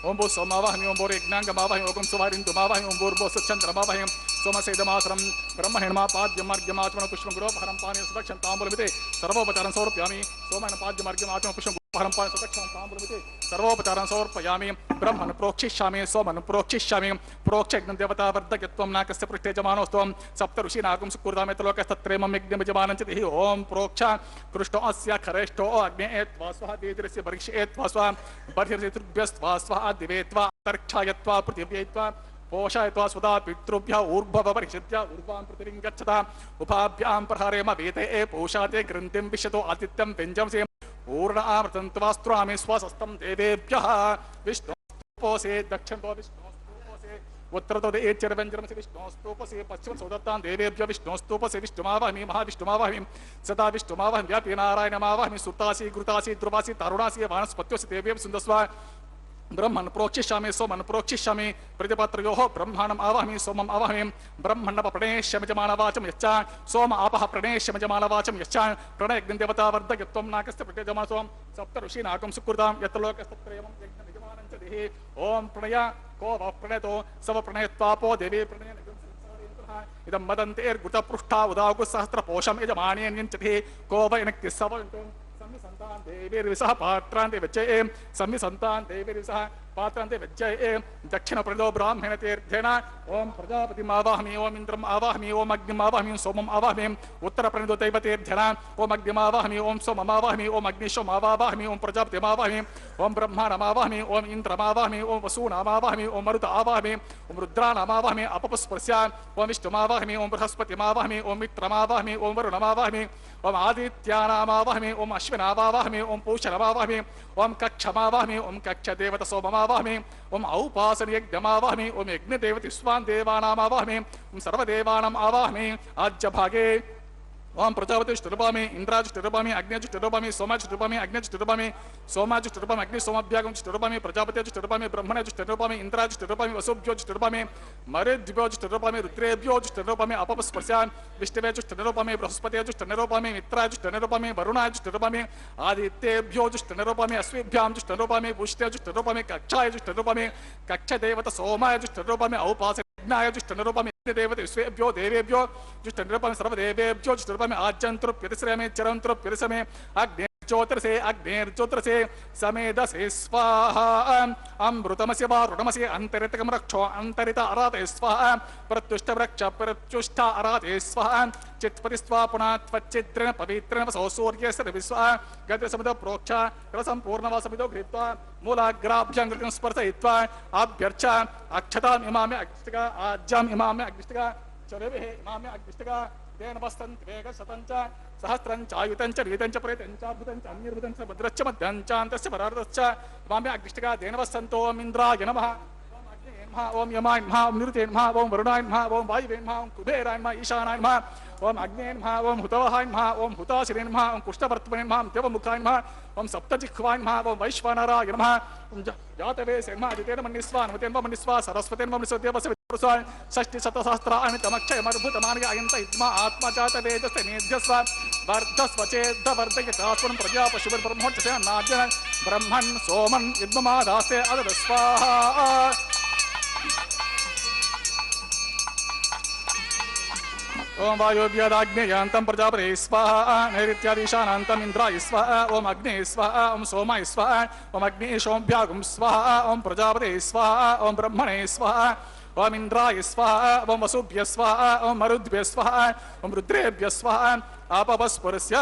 ओं भू सोमावाहमि ओं भूर्यज्ञाङ्गमावाहमि ओं सुवारिन्दुमावाहमि ओं भूर्भुवस्सच्चन्द्रमावाहमि सोमसेदमासनं ब्रह्मणेन्मापाद्यमार्ग्यमाचमन पुष्पं गुरोपहरं पानीयं सुदक्षं ताम्बूलमिति सर्वोपचारं समर्पयामि सोमनपाद्यमार्ग्यमाचमन पुष्पं गुरोपहरं पानीयं सुदक्षं ताम्बूलमिति सर्वोपचारं समर्पयामि ब्रह्मण प्रोक्षिष्यामि सोमन प्रोक्षिष्यामि प्रोक्षयज्ञं देवता वर्धयत्वं नाकस्य पृष्ठे जमानोस्त्वं सप्त ऋषीनागं सुकृतामेतलोकस्तत्रेमं यज्ञमिजमानं च दिहि ओं प्रोक्ष कृष्णो अस्य खरेष्ठो अग्ने त्वा स्वः दीर्घस्य वर्षे त्वा स्वः बर्हिर्ऋतुभ्यस्त्वा स्वः दिवे त्वा तर्क्षायत्वा पृथिव्यै त्वा पोषयत्वा स्वदा पितृभ्यः ऊर्ध्वपरिषद्य ऊर्ध्वां पृथिवीं गच्छता उपाभ्यां प्रहारेम वेते पोषाते ग्रन्थिं विशतो आदित्यं व्यञ्जंसे पूर्णामृतं त्वास्त्रामि स्वसस्तं देवेभ्यः विष्णोस्तुपोसे दक्षिणतो विष्णोस्तुपोसे उत्तरतो देचरव्यञ्जनमसि विष्णोस्तुपोसे पश्चिमसोदत्तां देवेभ्यः विष्णोस्तुपोसे विष्णुमावाहमि महाविष्णुमावाहमि सदा विष्णुमावाहमि व्यापी नारायणमावाहमि सुतासि घृतासि द्रुवासि तारुणासि वानस्पत्योसि देवेभ्यः सुन्दस्वा ब्रह्मण प्रोक्षिष्यामि सोमन प्रोक्षिष्यामि प्रतिपत्रयोः ब्रह्माणम् आवाहमि सोमम् आवाहमि ब्रह्मण्णप प्रणेष्यमिजमानवाचं यश्च सोम आपः प्रणेष्यमिजमानवाचं यश्च प्रणयज्ञं देवता वर्धयत्वं नाकस्य प्रत्यजमानसोम सप्त ऋषीनागं सुकृतां यत्लोकस्तत्रयमं यज्ञमिजमानं च देहि ओं प्रणय को वः प्रणयतो सव प्रणयत्वापो देवी प्रणयेन इदं मदन्तेर्गुतपृष्ठा उदागुसहस्रपोषं यजमानेन्यञ्चति को वैनक्ति सव संतान देवीर्विसह पात्रान्ते वज्जये संतान देवीर्विसह पात्रान्ते वज्जये दक्षिण प्रदो ब्राह्मण तीर्थेन ओं प्रजापतिमावाहमि ओं इंद्रम् आवाहमि ओं अग्निमावाहमि सोमम् आवाहमि उत्तर प्रदो दैवतीर्थेन ओं अग्निमावाहमि ओं सोममावाहमि ओं अग्निशोमावाहमि ओं प्रजापतिमावाहमि ओं ब्रह्माणमावाहमि ओं इंद्रमावाहमि ओं वसूनामावाहमि ओं मरुत आवाहमि ओं रुद्राणामावाहमि अपपुस्पृश्य ओं विष्णुमावाहमि ओं बृहस्पतिमावाहमि ओं मित्रमावाहमि ओं वरुणमावाहमि ओं आदित्यानामावाहमि ओं अश्विनावाहमि ओं पूषणमावाहमि ओं कक्षमावाहमि ओं कक्षदेवत सोममावाहमि ओं औपासनयज्ञमावाहमि ओं यज्ञदेवति स्वान् देवानामावाहमि ओं सर्वदेवानाम् आवाहमि आज्यभागे ओं प्रजापतिष्ठरूपामि इंद्राजुष्ठरूपामि अग्निजुष्ठरूपामि सोमाजुष्ठरूपामि अग्निजुष्ठरूपामि सोमाजुष्ठरूपामि अग्निसोमाभ्यागुष्ठरूपामि प्रजापतिजुष्ठरूपामि ब्रह्मणजुष्ठरूपामि इंद्राजुष्ठरूपामि वसुभ्योजुष्ठरूपामि मरुद्भ्योजुष्ठरूपामि रुद्रेभ्योजुष्ठरूपामि अपस्पर्शान् विष्णुवेजुष्ठरूपामि बृहस्पतिजुष्ठरूपामि मित्राजुष्ठरूपामि वरुणाजुष्ठरूपामि आदित्येभ्योजुष्ठरूपामि अश्विभ्यां पुष्टेजुष्ठरूपामि कक्षायजुष्ठरूपामि कक्षदेवत सोमायजुष्ठरूपामि औपासनायजुष्ठरूपामि देवते विश्वेभ्यो देवेभ्यो जुष्टनिरूपामि सर्वदेवेभ्यो जुष्टनिरूपामि आज्यन्तृप्यतिश्रमे चरन्तृप्यतिश्रमे अग्नेर्ज्योतिरसे समेधसे स्वाहा अमृतमस्य वारुणमस्य अन्तरितकं रक्षो अन्तरित अराते स्वाहा प्रत्युष्टवृक्ष प्रत्युष्ट अराते स्वाहा चित्पति स्वा पुनः त्वच्चिद्रेण पवित्रेण वसो सूर्यस्य विश्वा गतिसमुद प्रोक्ष रसम्पूर्णवासमिदो गृहीत्वा मूलाग्राभ्यां कृतिं स्पर्शयित्वा अभ्यर्च अक्षताम् इमामे अग्निष्टिका आज्याम् इमामे अग्निष्टिका चरवेः इमामे अग्निष्टिका तेन वस्तन् वेग शतञ्च सहस्रञ्च आयुतञ्च रीतञ्च प्रेतञ्च अद्भुतञ्च अन्यर्भुतञ्च भद्रश्च मध्यञ्च अन्तश्च परार्धश्च इमामे अग्निष्टिका तेन वस्तन्तो इन्द्राय नमः ओं यमाय नमः ओं निरुते नमः ओं वरुणाय नमः ओं वायुवे नमः ओं कुबेराय नमः ईशानाय नमः ओं अग्ने नमः ओं हुतवहाय नमः ओं हुताशिरे नमः ओं कुष्ठवर्त्मने नमः देवमुखाय नमः ओं सप्तजिह्वाय नमः ओं वैश्वानराय नमः ओं जातवेशे नमः अदितेन मन्निस्वा नमतेन मन्निस्वा सरस्वतेन मन्निस्वा देवस्य विद्रुस्वा षष्टिशतसहस्राणि तमक्षयमर्भुतमानि अयन्त इद्मा आत्मजातवेदस्य नेध्यस्व वर्धस्व चेद्वर्धयतास्वनं प्रजा पशुभिर्ब्रह्मोच्चते नाद्यन ब्रह्मन् सोमन् इद्ममादास्ते अदस्वाहा ओं वायुव्यादाग्नेयान्तं प्रजापते स्वाहा नैऋत्यादीशानान्तम् इन्द्राय स्वाहा ओं अग्ने स्वाहा ओं सोमाय स्वाहा ओं अग्निशोमभ्यागुं स्वाहा ओं प्रजापते स्वाहा ओं ब्रह्मणे स्वाहा ओं इन्द्राय स्वाहा ओं वसुभ्यः स्वाहा ओं मरुद्भ्यः स्वाहा ओं रुद्रेभ्यः स्वाहा आपवस्पुरस्य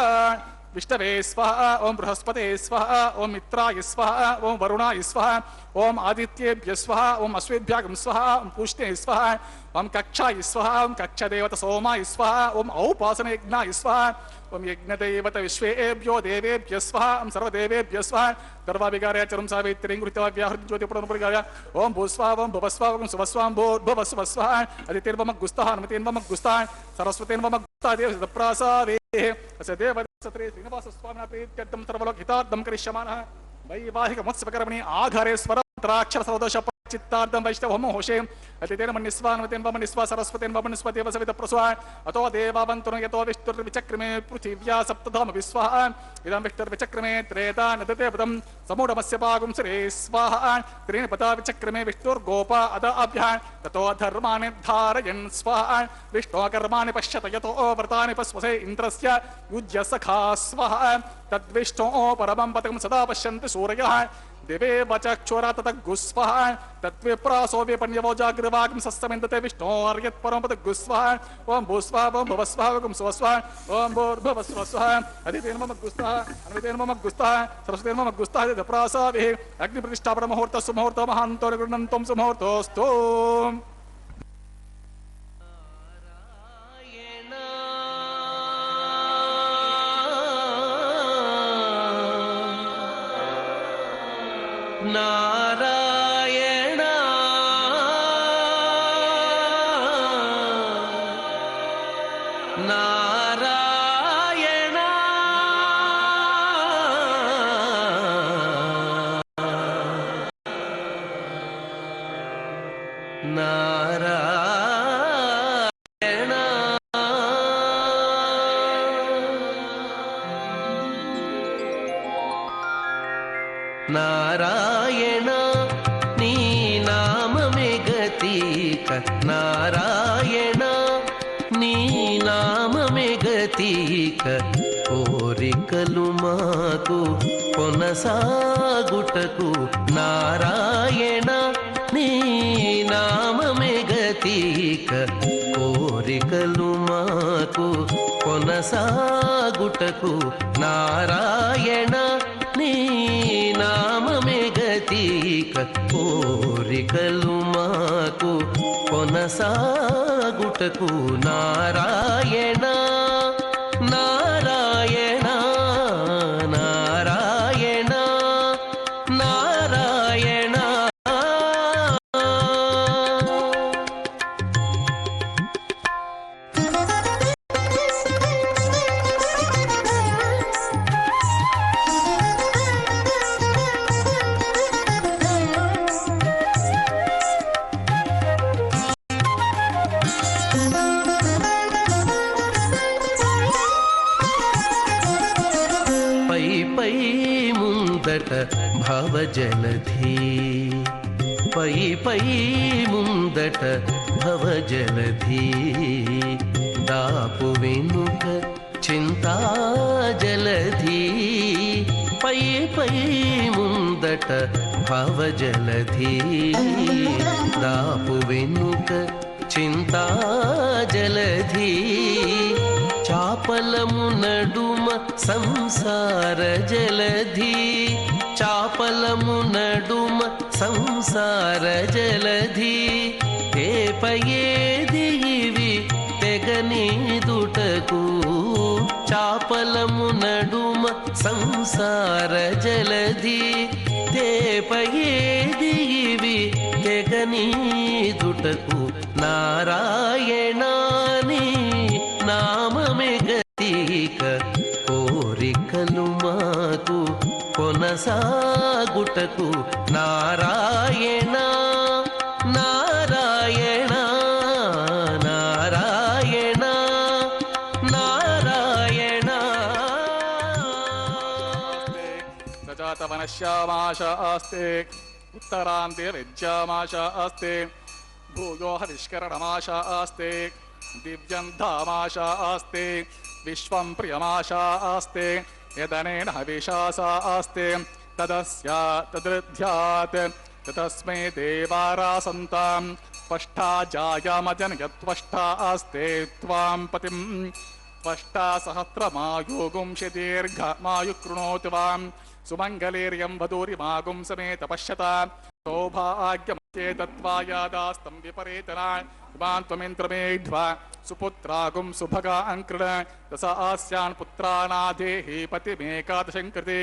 विष्णवे स्वाहा ओं बृहस्पते स्वाहा ओं मित्राय स्वाहा ओं वरुणाय स्वाहा ओं आदित्येभ्यः स्वाहा ओं अश्वेभ्यागं स्वाहा ओं पूष्णे स्वाहा ओं कक्षाय स्वाहा ओं कक्षदेवत सोमाय स्वाहा ओं औपासनयज्ञाय स्वाहा ओं यज्ञदेवत विश्वेभ्यो देवेभ्यः स्वाहा ओं सर्वदेवेभ्यः स्वाहा गर्भाभिगार्य चरुं सावित्रीं कृत्वा व्याहृतं ज्योतिपुरमुपरिगार्य ओं भूस्वाहा ओं भुवस्वाहा ओं सुवस्वां भूर्भुवस्वस्वाहा अदितिर्वमग्गुस्तः अनुमतिर्वमग्गुस्तः सरस्वतीर्वमग्गुस्तः देवप्रसादे अस्य देवसत्रे श्रीनिवासस्वामिनः प्रीत्यर्थं सर्वलोकहितार्थं करिष्यमाणः वैवाहिकमोत्सवकर्मणि आधारे स्वरत्राक्षरसरोदश चित्तार्धं वैष्णवं होषे अतितेन मन्यस्वान्वतेन वमनिस्वा सरस्वतेन वमनिस्वतेव सविता प्रस्वा अतो देवावन्तुन यतो विष्णुर्विचक्रमे पृथिव्या सप्तधाम विश्वः इदं विष्णुर्विचक्रमे त्रेता नदते पदं समूढमस्य पागुं श्री स्वाहा त्रीणि पदा विचक्रमे विष्णुर्गोपा अदाभ्यां ततो धर्माणि धारयन् स्वाहा विष्णो कर्माणि पश्यत यतो व्रतानि पस्वसे इन्द्रस्य युज्य सखा स्वाहा तद्विष्णो परमं पदं सदा पश्यन्ति सूरयः दिवे वचक्षुरा ततगुस्वः तत्विप्रासो विपण्यवो जागृवागं सस्तमिन्दते विष्णोर्यत् परं पदगुस्वः ओं भूस्वः ओं भवस्वः ओं सुवस्वः ओं भूर्भुवस्वः अदितेन मम गुस्तः अन्वितेन मम गुस्तः सरस्वतेन मम गुस्तः तत्प्रासाभिः अग्निप्रतिष्ठापनमुहूर्तः सुमुहूर्तो महान्तो गृह्णन्तं सुमुहूर्तोऽस्तु नारायण नारायण नारायण नारायण नी नाम में गतिक नारायण नी नाम में गतिक कोरिकलु माకు కొనసాగుటకు నారాయణ నీ నామ में गतिक కోరికలు మాకు కొనసాగుటకు నారాయణ నీ నామమే గతిక కోరికలు మాకు కొనసాగుటకు నారాయణ నారాయణ నారాయణ నారాయణ భవజలధి పై పై ముందట భవజలధి దాపు వెనుక చింతాజలధి పై పై ముందట భవజలధి దాపు వెనుక చింతాజలధి చాపలము నడుమ సంసార జలధి చాపలము నడుమ సంసార జలధి తేపయేది ఇవి తెగనీదుటకు చాపలము నడుమ సంసార జలధి తేపయేది ఇవి తెగనీదుటకు నారాయణాని నామమే గతిక కోరికలు మాకు కొనసాగుటకు నారాయణ నారాయణ నారాయణ నారాయణ సజాతవనశ్యామాశాస్తే ఉత్తరాంతే విద్యామాశాస్తే భూయో హరిష్కరణమాశాస్తే दिव्यं धामाशास्ते विश्वं प्रियमाशास्ते यदनेन हविषासास्ते तदस्या तदृध्यात् तस्मै देवारासन्तां त्वष्टा जायामजनयत्वष्टा आस्ते त्वां पतिं त्वष्टा सहस्रमायुगुंषि दीर्घमायुः कृणोति वां सुमङ्गलेर्यं वधूरिमागुं समेत पश्यता सौभाग्यमचेतत्वायादास्तं विपरीतना इमान् त्वमिन्द्रमेध्वा सुपुत्रागुं सुभगा अंकृण दश आस्यान् पुत्रानाधेहि पतिमेकादशं कृते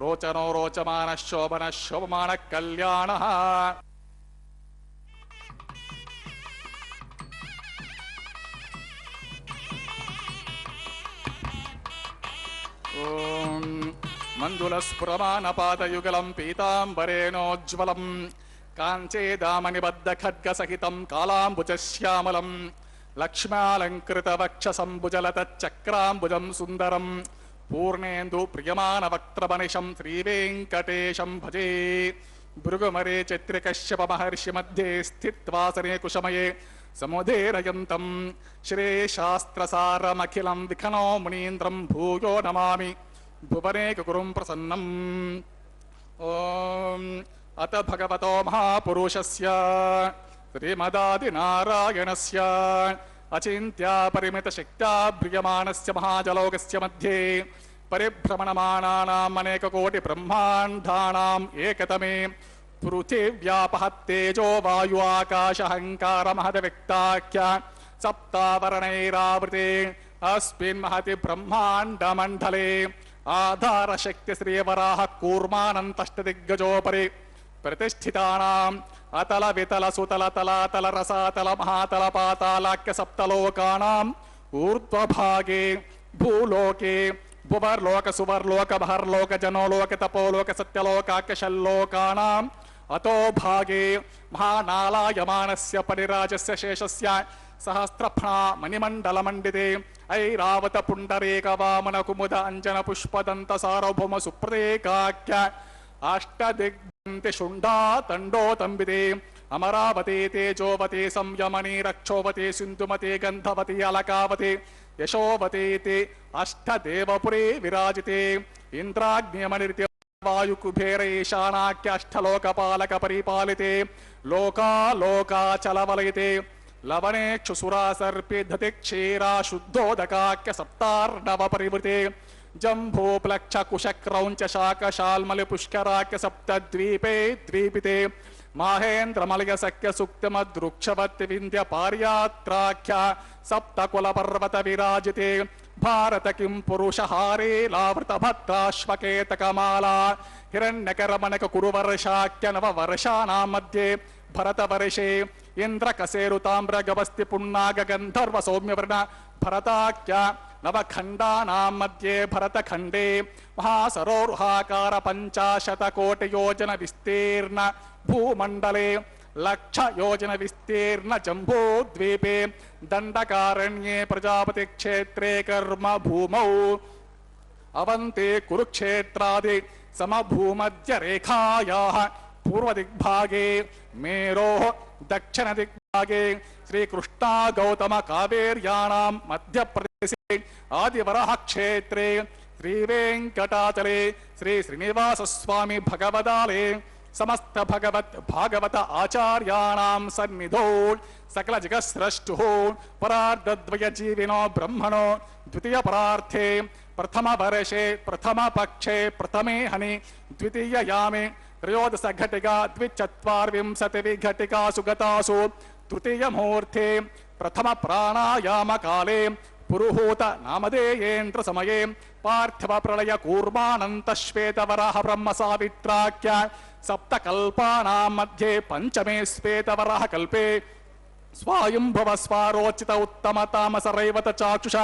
रोचनो रोचमानः शोभनः शोभमानः कल्याणः। ओम मंजुलस्फुरमानपादयुगलं पीतांबरेणोज्ज्वलं కాంచేదామనిబద్ధ ఖడ్గ సహితం కాళాంబుజశ్యామలం లక్ష్మాలంకృత వక్షసంభుజలత చక్రాంబుజం సుందరం పూర్ణేందు ప్రియమాన వక్త్రమనిషం శ్రీవేంకటేశం భజే. భృగుమరే చత్రికశ్యప మహర్షి మధ్యే స్థిత్వాసనే కుశమయే సముదేరయంతం శ్రేశాస్త్రసారమఖిలం విఖనో మునీంద్రం భూయో నమామి భువనేకగురుం ప్రసన్నం. ఓం అత భగవతో మహాపురుషస్య శ్రీమదాదినారాయణస్య అచింత్యా పరిమిత శక్త్యా భ్రియమాణస్య మహాజలోకస్య మధ్యే పరిభ్రమణమానానాం అనేకకోటి బ్రహ్మాండానాం ఏకతమే పృథివ్యాపహత్తేజో వాయు ఆకాశహంకార మహదవ్యక్తాఖ్య సప్తావరణైరావృతే అస్మిన్ మహతి బ్రహ్మాండమండలే ఆధారశక్తి శ్రీవరాహ కూర్మానంతష్టదిగ్గజోపరి ప్రతిష్ఠితానాం అతల వితల సుతల తలాతల రసాతల మహాతల పాతాళాఖ్య సప్తలోకానాం ఊర్ధ్వభాగే భూలోకే భువర్లోక సువర్లోక బహర్లోక జనోలోక తపోలోక సత్యలోకాఖ్య షల్లోకానాం అతో భాగే మహానాలాయమానస్య పరిరాజస్య శేషస్య సహస్రఫణా మణిమండలమండితే ఐరావత పుండరీక వామన కుముద అంజన పుష్పదంత సార్వభౌమ సుప్రదేకాఖ్య అష్టదిగ్బంతి శుండా తండోతంబితే అమరావతి తేజోవతి సంయమని రక్షోవతి సింధుమతి గంధవతి అలకావతి యశోవతి అష్టదేవపురే విరాజితే ఇంద్రాగ్నియమనిరితే వాయు కుబేర ఈశానాఖ్య అష్టలోకపాలక పరిపాలితే లోకాలోకాచలవలయితే లవణేక్షుసురా సర్పి ధతి క్షీరా శుద్ధోదకాఖ్య సప్తార్ణవ పరివృతే జంభూప్లక్ష కుశక్రౌంచ శాకశాల్మలి పుష్కరాఖ్య సప్తద్వీపే ద్వీపితే మాహేంద్రమలయ సఖ్య సుక్తమదృక్షవతి వింధ్య పార్యాత్రాఖ్య సప్తకుల పర్వత విరాజితే భారత కిం పురుషహారే లావృత భద్రాశ్వకేతకమాలా హిరణ్యకరమణక కురువర్షాఖ్య నవ వర్షానాం మధ్యే భరతవర్షే ఇంద్రకసేరుతామ్ర గవస్తి పున్నాగ గంధర్వ సౌమ్యవర్ణ భరతాఖ్య నవఖండానాం మధ్యే భరతఖండే మహాసరోరుహాకార పంచాశతకోటియోజన విస్తీర్ణ భూమండలే లక్ష యోజన విస్తీర్ణ జంబూద్వీపే దండకారణ్యే ప్రజాపతి క్షేత్రే కర్మ భూమౌ అవంతే కురుక్షేత్రాది సమభూమధ్య రేఖాయాః పూర్వదిగ్భాగే మేరోః దక్షిణ దిగ్భాగే శ్రీకృష్ణా గౌతమ కావేర్యాణాం మధ్యప్రదేశే ఆదివరః క్షేత్రే శ్రీవేంకటాచలే శ్రీ శ్రీనివాసస్వామి భగవదాలే సమస్త భాగవత ఆచార్యాణాం సన్నిధో సకల జగత్స్రష్టుః పరార్ధద్వయ జీవినో బ్రహ్మణో ద్వితీయ పరార్థే ప్రథమ వర్షే ప్రథమ పక్షే ప్రథమే హని ద్వితీయ యామే త్రయోదశ ఘటికా ద్విచత్వార్వింశతి విఘటికాసు గతాసు తృతీయ ముహూర్తే ప్రథమ ప్రాణాయామ కాలే పురుహూత నామధేయేంద్ర సమయే పార్థివ ప్రళయ కూర్మానంత శ్వేతవరాహ బ్రహ్మ సావిత్రాఖ్య సప్తకల్పానాం మధ్యే పంచమే శ్వేతవరాహ కల్పే స్వాయుంభవ స్వారోచిత ఉత్తమ తామస రైవత చాక్షుష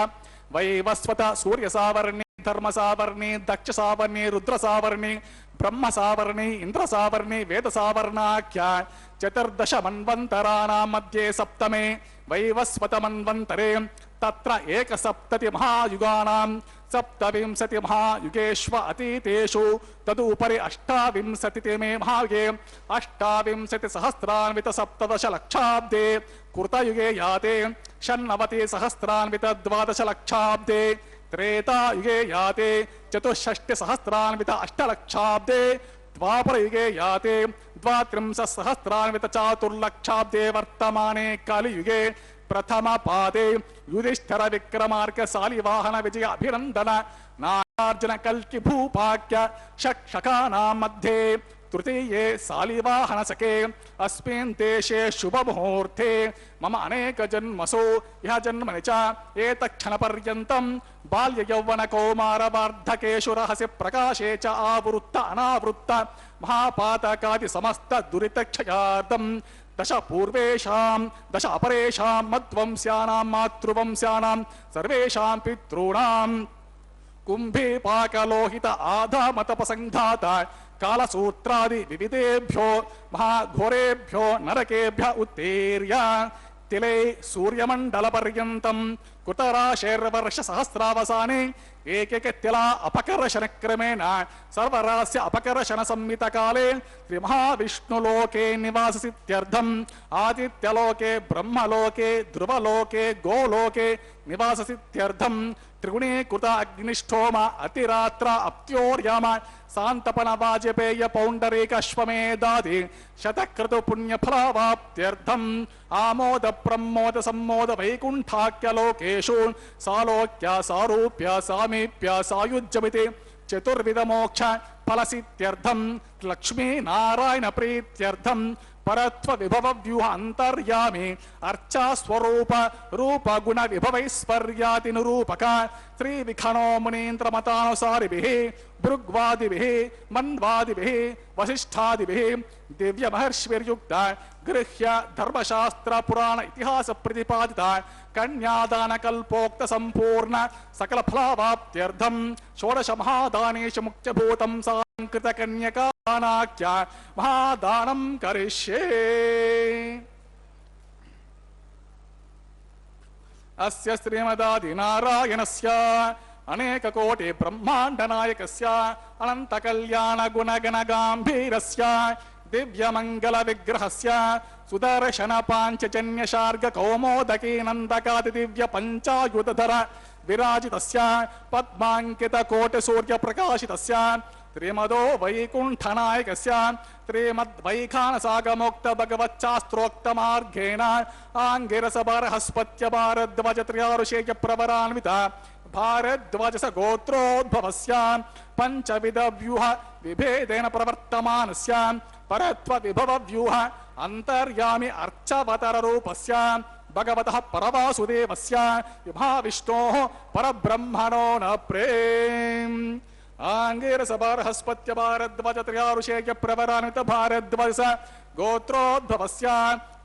వైవస్వత సూర్య సావర్ణి ధర్మ సావర్ణి దక్ష సావర్ణి రుద్ర సావర్ణి బ్రహ్మ సావర్ణి ఇంద్ర సావర్ణి వేద సావర్ణాఖ్య చతుర్దశ మన్వంతరాణాం మధ్యే సప్తమే వైవస్వత మన్వంతరే తత్ర ఏకసప్తతి మహాయుగానాం సప్తవింశతి మహాయుగేష్వ అతీతేషు తదుపరి అష్టావింశతిమే మహాయుగే అష్టావింశతి సహస్రాన్విత సప్తదశ లక్షాబ్దే కృతయుగే యాతే షణ్ణవతి సహస్రాన్విత ద్వాదశ లక్షాబ్దే త్రేతాయుగే యాతే చతుషష్టి సహస్రాన్విత అష్టలక్షాబ్దే ద్వాపరయుగే యాతే ద్వాత్రింశ సహస్రాన్విత చాతుర్లక్షాబ్దే వర్తమానే కలియుగే ప్రథమ పాదే యుధిష్ఠిర విక్రమార్క శాలివాహన విజయ అభినందన నాగార్జున కల్కి భూపాక్య షట్షకానాం మధ్యే తృతీయే శాలివాహన సకే అస్మిన్ దేశే శుభ ముహూర్తే మమ అనేక జన్మసో ఇహ జన్మని చ ఏతక్షణ పర్యంతం బాల్య యౌవన కౌమార వార్ధకేషు రహస్య ప్రకాశే చ ఆవృత్త అనావృత్త మహాపాతకాది సమస్త దురితక్షయార్థం దశ పూర్వేషాం దశ అపరేషాం మద్వంశ్యానాం మాతృవంశ్యానాం సర్వేషాం పితॄణాం కుంభీపాకలోహిత ఆధామతపసంఘాత कालसूत्रादि विविधेभ्यो महाघोरेभ्यो नरकेभ्य उत्तीर्य तिले सूर्यमण्डलपर्यन्तं कुतराशेर्वर्षसहस्रावसाने एकैकतिला अपकर्षणक्रमेण सर्वरास्य अपकर्षणसंहितकाले श्रीमहाविष्णुलोके निवाससित्यर्थम् आदित्यलोके ब्रह्मलोके ध्रुवलोके गोलोके निवाससित्यर्थम् त्रिगुणीकृत अग्निष्ठोम अतिरात्र अप्त्योर्याम शांतपन वाजपेय पौंडरीक अश्वमेधादि शतक्रतु पुण्यफलावाप्त्यर्थम् आमोद प्रमोद सम्मोद वैकुंठाख्य लोकेषु सालोक्य सारूप्य सामीप्य सायुज्यमिति चतुर्विध मोक्ष फलसित्यर्थम् लक्ष्मी नारायण प्रीत्यर्थम् परत्व विभव व्यूह अंतर्यामी अर्चा स्वरूप रूप गुण विभवैश्वर्याति निरूपक श्री विखनो मुनीन्द्र मतानुसारिभिः भृग्वादिभिः मन्वादिभिः वसिष्ठादिभिः दिव्य महर्षिभिर्युक्त गृह्य धर्मशास्त्र पुराण इतिहास प्रतिपादित कन्यादान कल्पोक्त संपूर्ण सकल फलावाप्त्यर्थम षोडश महादानेषु मुक्त्यभूतं सांकृत कन्यकादानाख्य महादानं करिष्ये। अस्य श्रीमदादिनारायणस्य अनेक कोटि ब्रह्मांड नायकस्य अनंत कल्याण गुणगण गांभीरस्य दिव्य मंगल विग्रहस्य सुदर्शन पांचजन्य शार्ग कौमोदकी नंदकादि दिव्य पंचायुधधर विराजितस्य पद्मांकित कोटि सूर्य प्रकाशितस्य श्रीमदो वैकुंठनायकस्य श्रीमद्वैखानसागमोक्त भगवच्चास्त्रोक्त मार्गेण आंगिरस बृहस्पत्य भारद्वाज त्रयारुषेय प्रवरान्वित भारद्वाजस गोत्रोद्भवस्य पंचविध व्यूह विभेदेन प्रवर्तमानस्य परत्व विभव व्यूह अंतर्यामी अर्चावतार रूपस्य भगवतः परवासुदेवस्य महाविष्णोः परब्रह्मणो न प्रेम आंगिरस बृहस्पत्य भारद्वाज त्रयारुषेय प्रवरान्वित भारद्वाज गोत्रोद्भवस्य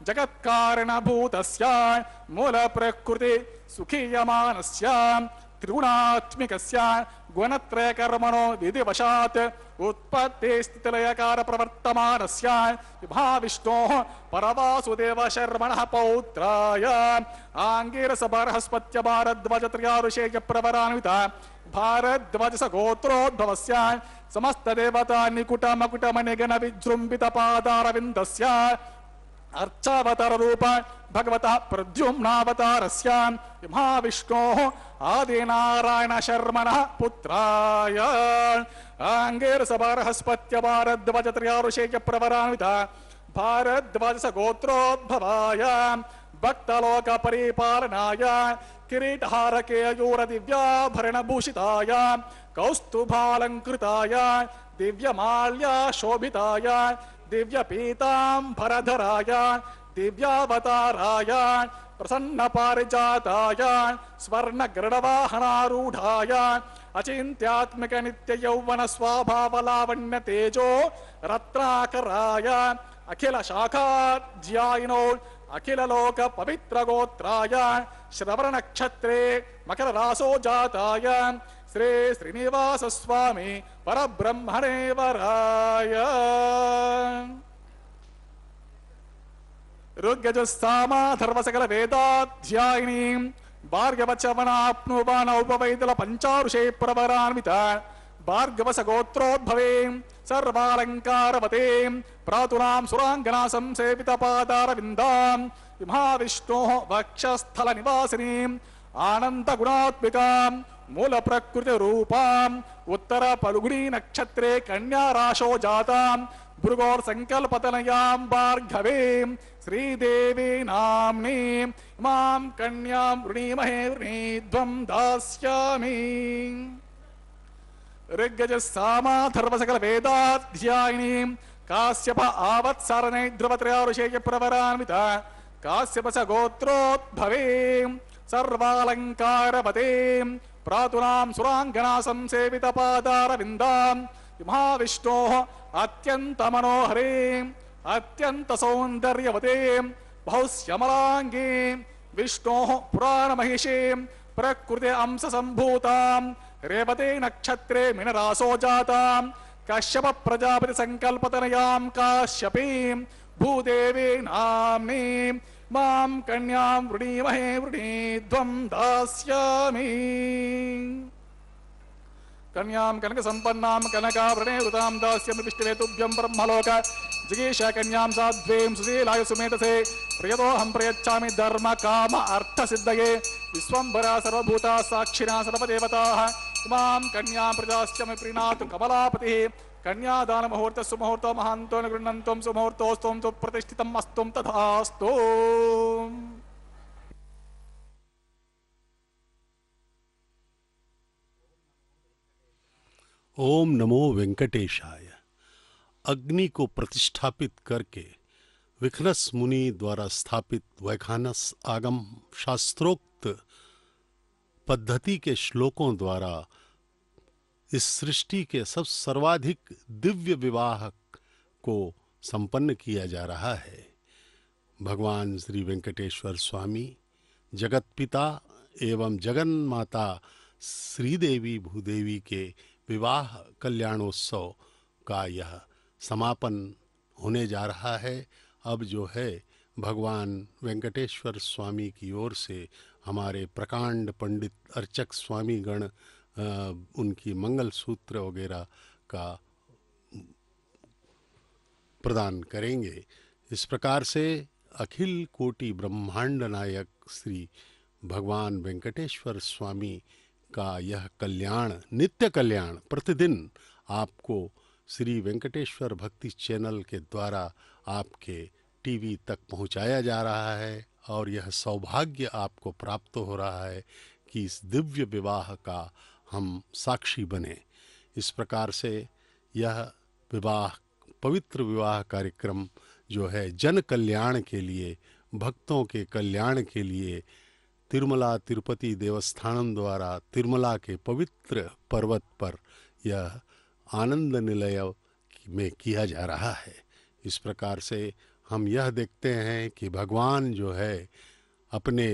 जगत्कारणभूतस्य मूल प्रकृति सुखीयमानस्य त्रिगुणात्मिकस्य गुणत्रय कर्मणो विधिवशात् उत्पत्ति स्थितिलयकार प्रवर्तमानस्य महाविष्णोः परवासुदेव शर्मणः पौत्राय आंगिरस बृहस्पत्य भारद्वाज त्रयारुषेय प्रवरान्वित भारद्वाज गोत्रोद्भवस्य समस्त देवता निकुट मकुट मणिगण विजृंभित पादारविंदस्य अर्चावतार रूप भगवतः प्रद्युम्नावतारस्य महाविष्णोः आदिनारायण शर्मणः पुत्राय आंगिरस बृहस्पत्य भारद्वाज त्रयारुषेय प्रवरान्वित भारद्वाज गोत्रोद्भवाय भक्तलोक परिपालनाय किरीटहार केयूर दिव्याभरण भूषिताय कौस्तुभालंकृताय दिव्यमाल्या शोभिताय दिव्य पीतांबरधराय दिव्यावताराय प्रसन्न पारिजाताय स्वर्ण गरुडवाहनारूढ़ाय अचिंत्यात्मक नित्य यौवन स्वभाव लावण्य तेजो रत्नाकराय अखिल शाखाध्यायिनो अखिल लोक पवित्र गोत्राय श्रवण नक्षत्रे मकर रासो जाताय श्री श्रीनिवास स्वामी परब्रह्मणे वराय ऋग्यजुस्सामा धर्मसकल वेदाध्यायिनी भार्गवचवनाप्नुवान उपवैदल पंचारुषे प्रवरान्वित भार्गवस गोत्रोद्भवे सर्वालंकारवते प्रातुनां सुरांगना संसेवित पादारविन्दां महाविष्णोः वक्षस्थल निवासिनी आनंद गुणात्मिकां मूल प्रकृति रूपां उत्तर पल्गुनी नक्षत्रे कन्या राशो जातां भृगोर संकल्पतनयां भार्गवे श्रीदेवी नाम्नी मां कन्यां वृणीमहे वृणीध्वं दास्यामि। ऋग्यजुस्सामा धर्मसकल वेदाध्यायिनी काश्यप आवत्सरणे ध्रुवत्रयारुषेय प्रवरान्वित काश्यपस गोत्रोद्भवे सर्वालंकारवते प्रातुनां सुरांगना संसेवित पादारविन्दां महाविष्णोः अत्यंत मनोहरे अत्यंत सौंदर्यवते बहुश्यामलांगी विष्णोः पुराण महिषी प्रकृति अंश संभूतां रेवते नक्षत्रे मिनरासो जातां कश्यप प्रजापति संकल्पतनयां काश्यपीं भूदेवी नाम्नीं मां कन्यां वृणीमहे वृणीध्वं दास्यामि। कन्यां कनक संपन्नां कनकाभरणे वृतां दास्यामि विष्णवे तुभ्यं ब्रह्मलोक जिगीष कन्यां साध्वीं सुशीलाय सुमेधसे प्रियतोऽहं प्रयच्छामि धर्म काम अर्थ सिद्धये विश्वम्भरा सर्वभूता साक्षिणा सर्वदेवताः इमां कन्यां प्रजास्यामि प्रीणातु कमलापतिः। कन्यादान मुहूर्त सुमुहूर्तो महान्तो न गृह्णन्तं सुमुहूर्तोऽस्तुं तु प्रतिष्ठितम् अस्तुं तथास्तु। ओम नमो वेंकटेशाय। अग्नि को प्रतिष्ठापित करके विखनस मुनि द्वारा स्थापित वैखानस आगम शास्त्रोक्त पद्धति के श्लोकों द्वारा इस सृष्टि के सब सर्वाधिक दिव्य विवाह को संपन्न किया जा रहा है। भगवान श्री वेंकटेश्वर स्वामी जगत पिता एवं जगन माता श्रीदेवी भूदेवी के विवाह कल्याणोत्सव का यह समापन होने जा रहा है। अब जो है भगवान वेंकटेश्वर स्वामी की ओर से हमारे प्रकांड पंडित अर्चक स्वामी गण उनकी मंगल सूत्र वगैरह का प्रदान करेंगे। इस प्रकार से अखिल कोटि ब्रह्मांड नायक श्री भगवान वेंकटेश्वर स्वामी का यह कल्याण, नित्य कल्याण प्रतिदिन आपको श्री वेंकटेश्वर भक्ति चैनल के द्वारा आपके टीवी तक पहुंचाया जा रहा है और यह सौभाग्य आपको प्राप्त हो रहा है कि इस दिव्य विवाह का हम साक्षी बने। इस प्रकार से यह विवाह, पवित्र विवाह कार्यक्रम जो है जन कल्याण के लिए, भक्तों के कल्याण के लिए तिरुमला तिरुपति देवस्थानम द्वारा तिरुमला के पवित्र पर्वत पर यह आनंद निलय में किया जा रहा है। इस प्रकार से हम यह देखते हैं कि भगवान जो है अपने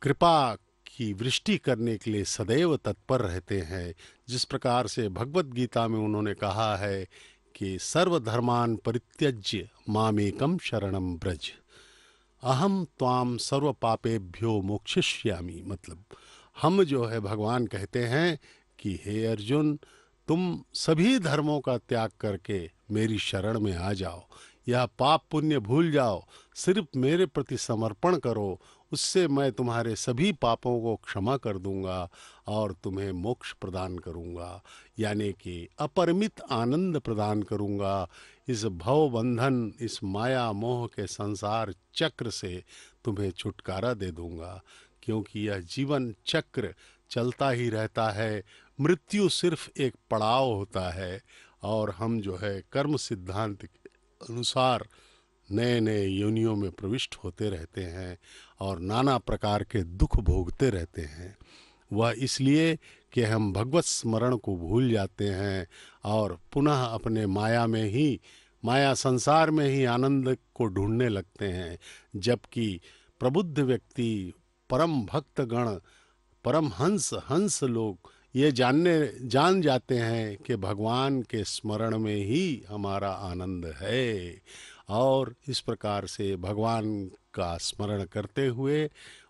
कृपा की वृष्टि करने के लिए सदैव तत्पर रहते हैं। जिस प्रकार से भगवत गीता में उन्होंने कहा है कि सर्वधर्मान परित्यज्य मामेकम शरणम ब्रज अहम त्वाम सर्व पापेभ्यो मोक्षयिष्यामि। मतलब हम जो है भगवान कहते हैं कि हे अर्जुन, तुम सभी धर्मों का त्याग करके मेरी शरण में आ जाओ, यह पाप पुण्य भूल जाओ, सिर्फ मेरे प्रति समर्पण करो, उससे मैं तुम्हारे सभी पापों को क्षमा कर दूंगा और तुम्हें मोक्ष प्रदान करूंगा, यानी कि अपरिमित आनंद प्रदान करूंगा। इस भव बंधन, इस माया मोह के संसार चक्र से तुम्हें छुटकारा दे दूंगा, क्योंकि यह जीवन चक्र चलता ही रहता है। मृत्यु सिर्फ एक पड़ाव होता है और हम जो है कर्म सिद्धांत के अनुसार नए नए योनियों में प्रविष्ट होते रहते हैं और नाना प्रकार के दुख भोगते रहते हैं। वह इसलिए कि हम भगवत स्मरण को भूल जाते हैं और पुनः अपने माया में ही, माया संसार में ही आनंद को ढूंढने लगते हैं। जबकि प्रबुद्ध व्यक्ति, परम भक्त गण, परम हंस लोग ये जान जाते हैं कि भगवान के स्मरण में ही हमारा आनंद है। और इस प्रकार से भगवान का स्मरण करते हुए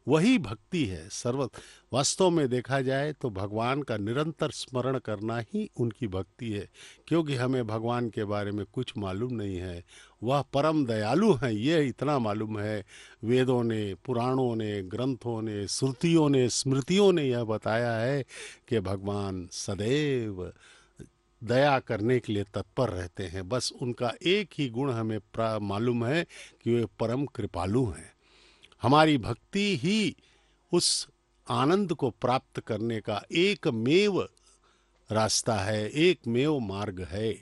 वही भक्ति है। वास्तव में देखा जाए तो भगवान का निरंतर स्मरण करना ही उनकी भक्ति है, क्योंकि हमें भगवान के बारे में कुछ मालूम नहीं है। वह परम दयालु हैं, ये इतना मालूम है। वेदों ने, पुराणों ने, ग्रंथों ने, श्रुतियों ने, स्मृतियों ने यह बताया है कि भगवान सदैव दया करने के लिए तत्पर रहते हैं। बस उनका एक ही गुण हमें मालूम है कि वे परम कृपालु हैं। हमारी भक्ति ही उस आनंद को प्राप्त करने का एकमेव रास्ता है, एकमेव मार्ग है।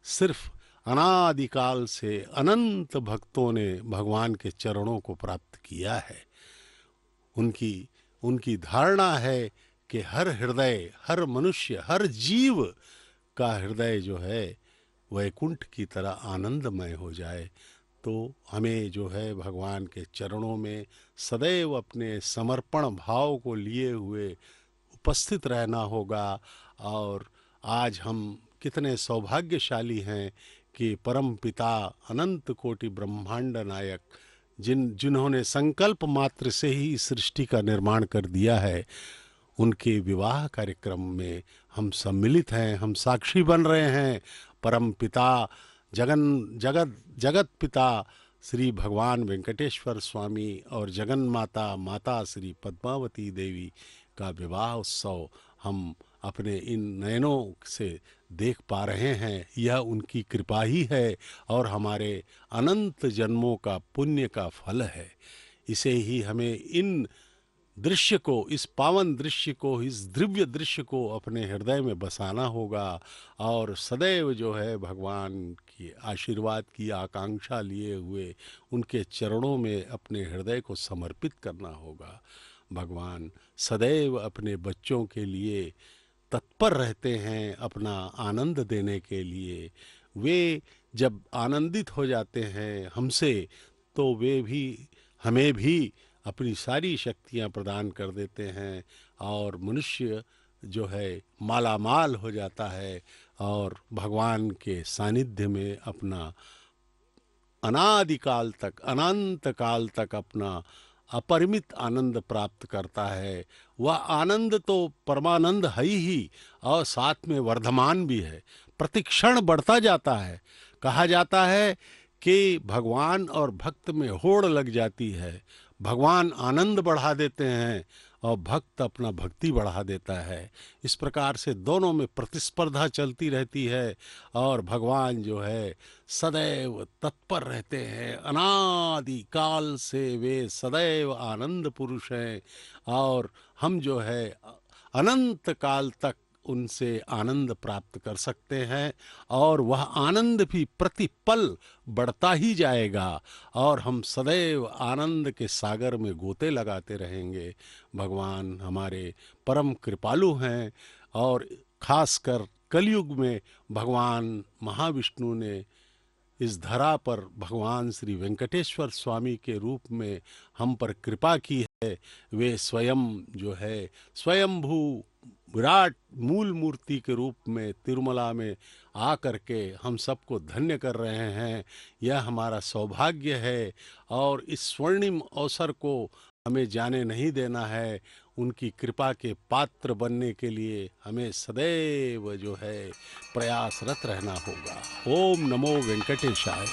सिर्फ अनादिकाल से अनंत भक्तों ने भगवान के चरणों को प्राप्त किया है। उनकी धारणा है कि हर हृदय, हर मनुष्य, हर जीव का हृदय जो है वैकुंठ की तरह आनंदमय हो जाए। तो हमें जो है भगवान के चरणों में सदैव अपने समर्पण भाव को लिए हुए उपस्थित रहना होगा। और आज हम कितने सौभाग्यशाली हैं कि परम पिता अनंत कोटि ब्रह्मांड नायक जिन्होंने संकल्प मात्र से ही सृष्टि का निर्माण कर दिया है, उनके विवाह कार्यक्रम में हम सम्मिलित हैं, हम साक्षी बन रहे हैं। परम पिता जगत पिता श्री भगवान वेंकटेश्वर स्वामी और जगन माता माता श्री पद्मावती देवी का विवाह उत्सव हम अपने इन नयनों से देख पा रहे हैं। यह उनकी कृपा ही है और हमारे अनंत जन्मों का पुण्य का फल है। इसे ही हमें इन दृश्य को, इस पावन दृश्य को, इस दिव्य दृश्य को अपने हृदय में बसाना होगा और सदैव जो है भगवान की आशीर्वाद की आकांक्षा लिए हुए उनके चरणों में अपने हृदय को समर्पित करना होगा। भगवान सदैव अपने बच्चों के लिए तत्पर रहते हैं, अपना आनंद देने के लिए। वे जब आनंदित हो जाते हैं हमसे, तो वे भी हमें भी अपनी सारी शक्तियाँ प्रदान कर देते हैं और मनुष्य जो है मालामाल हो जाता है और भगवान के सानिध्य में अपना अनादिकाल तक, अनंत काल तक अपना अपरिमित आनंद प्राप्त करता है। वह आनंद तो परमानंद है ही और साथ में वर्धमान भी है, प्रतिक्षण बढ़ता जाता है। कहा जाता है कि भगवान और भक्त में होड़ लग जाती है। भगवान आनंद बढ़ा देते हैं और भक्त अपना भक्ति बढ़ा देता है। इस प्रकार से दोनों में प्रतिस्पर्धा चलती रहती है और भगवान जो है सदैव तत्पर रहते हैं। अनादि काल से वे सदैव आनंद पुरुष हैं और हम जो है अनंत काल तक उनसे आनंद प्राप्त कर सकते हैं और वह आनंद भी प्रतिपल बढ़ता ही जाएगा और हम सदैव आनंद के सागर में गोते लगाते रहेंगे। भगवान हमारे परम कृपालु हैं और खासकर कलयुग में भगवान महाविष्णु ने इस धरा पर भगवान श्री वेंकटेश्वर स्वामी के रूप में हम पर कृपा की है। वे स्वयं जो है स्वयंभू विराट मूल मूर्ति के रूप में तिरुमला में आकर के हम सबको धन्य कर रहे हैं। यह हमारा सौभाग्य है और इस स्वर्णिम अवसर को हमें जाने नहीं देना है। उनकी कृपा के पात्र बनने के लिए हमें सदैव जो है प्रयासरत रहना होगा। ओम नमो वेंकटेशाय।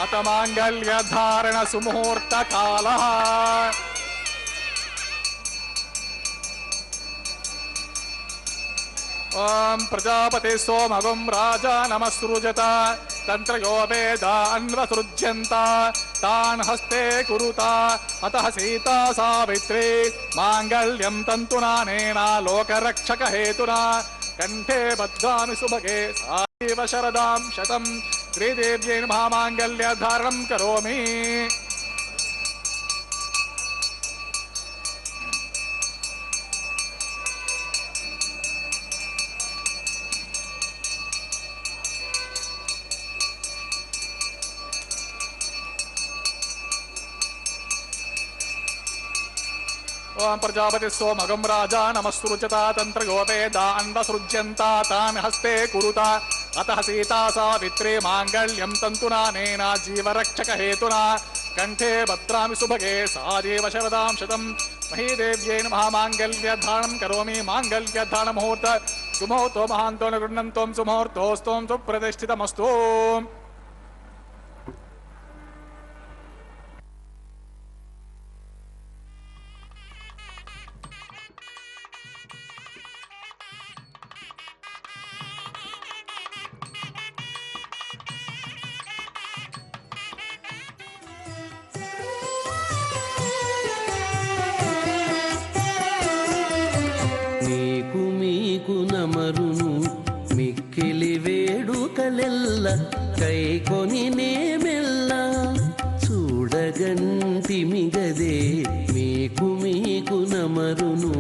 अत मांगल्य धारण सुमुहूर्त कालः ओम प्रजापति सोमगुं राजा नमस्सृजत तंत्रयो वेदा अन्वसृज्यन्त तान् हस्ते कुरुता अतः सीता सावित्री मांगल्यं तन्तुनानेन लोकरक्षक हेतुना कंठे बद्धामि सुभगे साइव शरदां शतं श्रीदेव्यै नमः मांगल्य धारणं करोमि। ओम प्रजापति सोमगं राजा नमस्सृजता तंत्रयो वेदा अन्वसृज्यन्त तान् हस्ते कुरुता अतः सीता सावित्री मांगल्यं तन्तुनानेन जीवरक्षक हेतुना कंठे भद्रामि सुभगे सादेव शरदां शतं महीदेव्यै नमः मांगल्य धारणं करोमि। मांगल्य धारण मुहूर्त सुमुहूर्तो महान्तो न गृह्णन्तो सुमुहूर्तोऽस्तु सुप्रतिष्ठितमस्तु। మీకు నమరును మిక్కిలి వేడుకలెల్ల కైకొని నేమెల్ల చూడగంటిమిగదే మీకు నమరును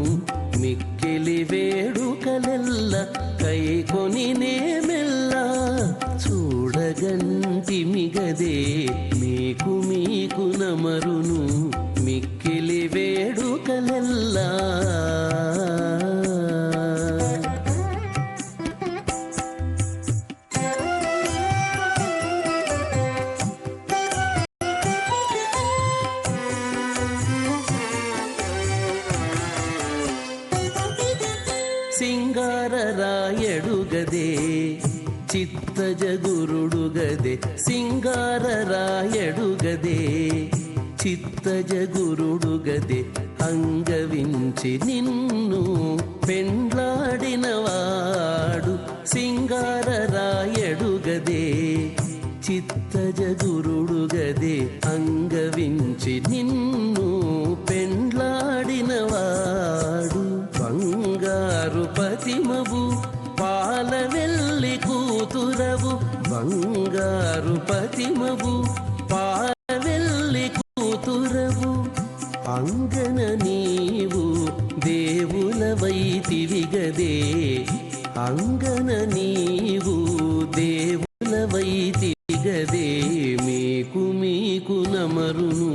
మిక్కిలి వేడుకలెల్ల కైకొని నేమెల్ల చూడగంటిమిగదే మీకు నమరును మిక్కిలి వేడుకలెల్ల గదే చిత్తజ గురుడు గదే సింగార రాయడు గదే చిత్తజ గురుడు గదే అంగవించి నిన్ను పెండ్లాడినవాడు సింగార రాయడు గదే చిత్తజ గురుడు గదే అంగవించి నిన్ను పెండ్లాడినవాడు బంగారు పతిమవు పాలవెల్లి కూతురవు బంగారు పతిమవు పాలవెల్లి కూతురవు అంగన నీవు దేవులవైతివి గదే అంగన నీవు దేవులవైతివి గదే మీకు మీకు నమరును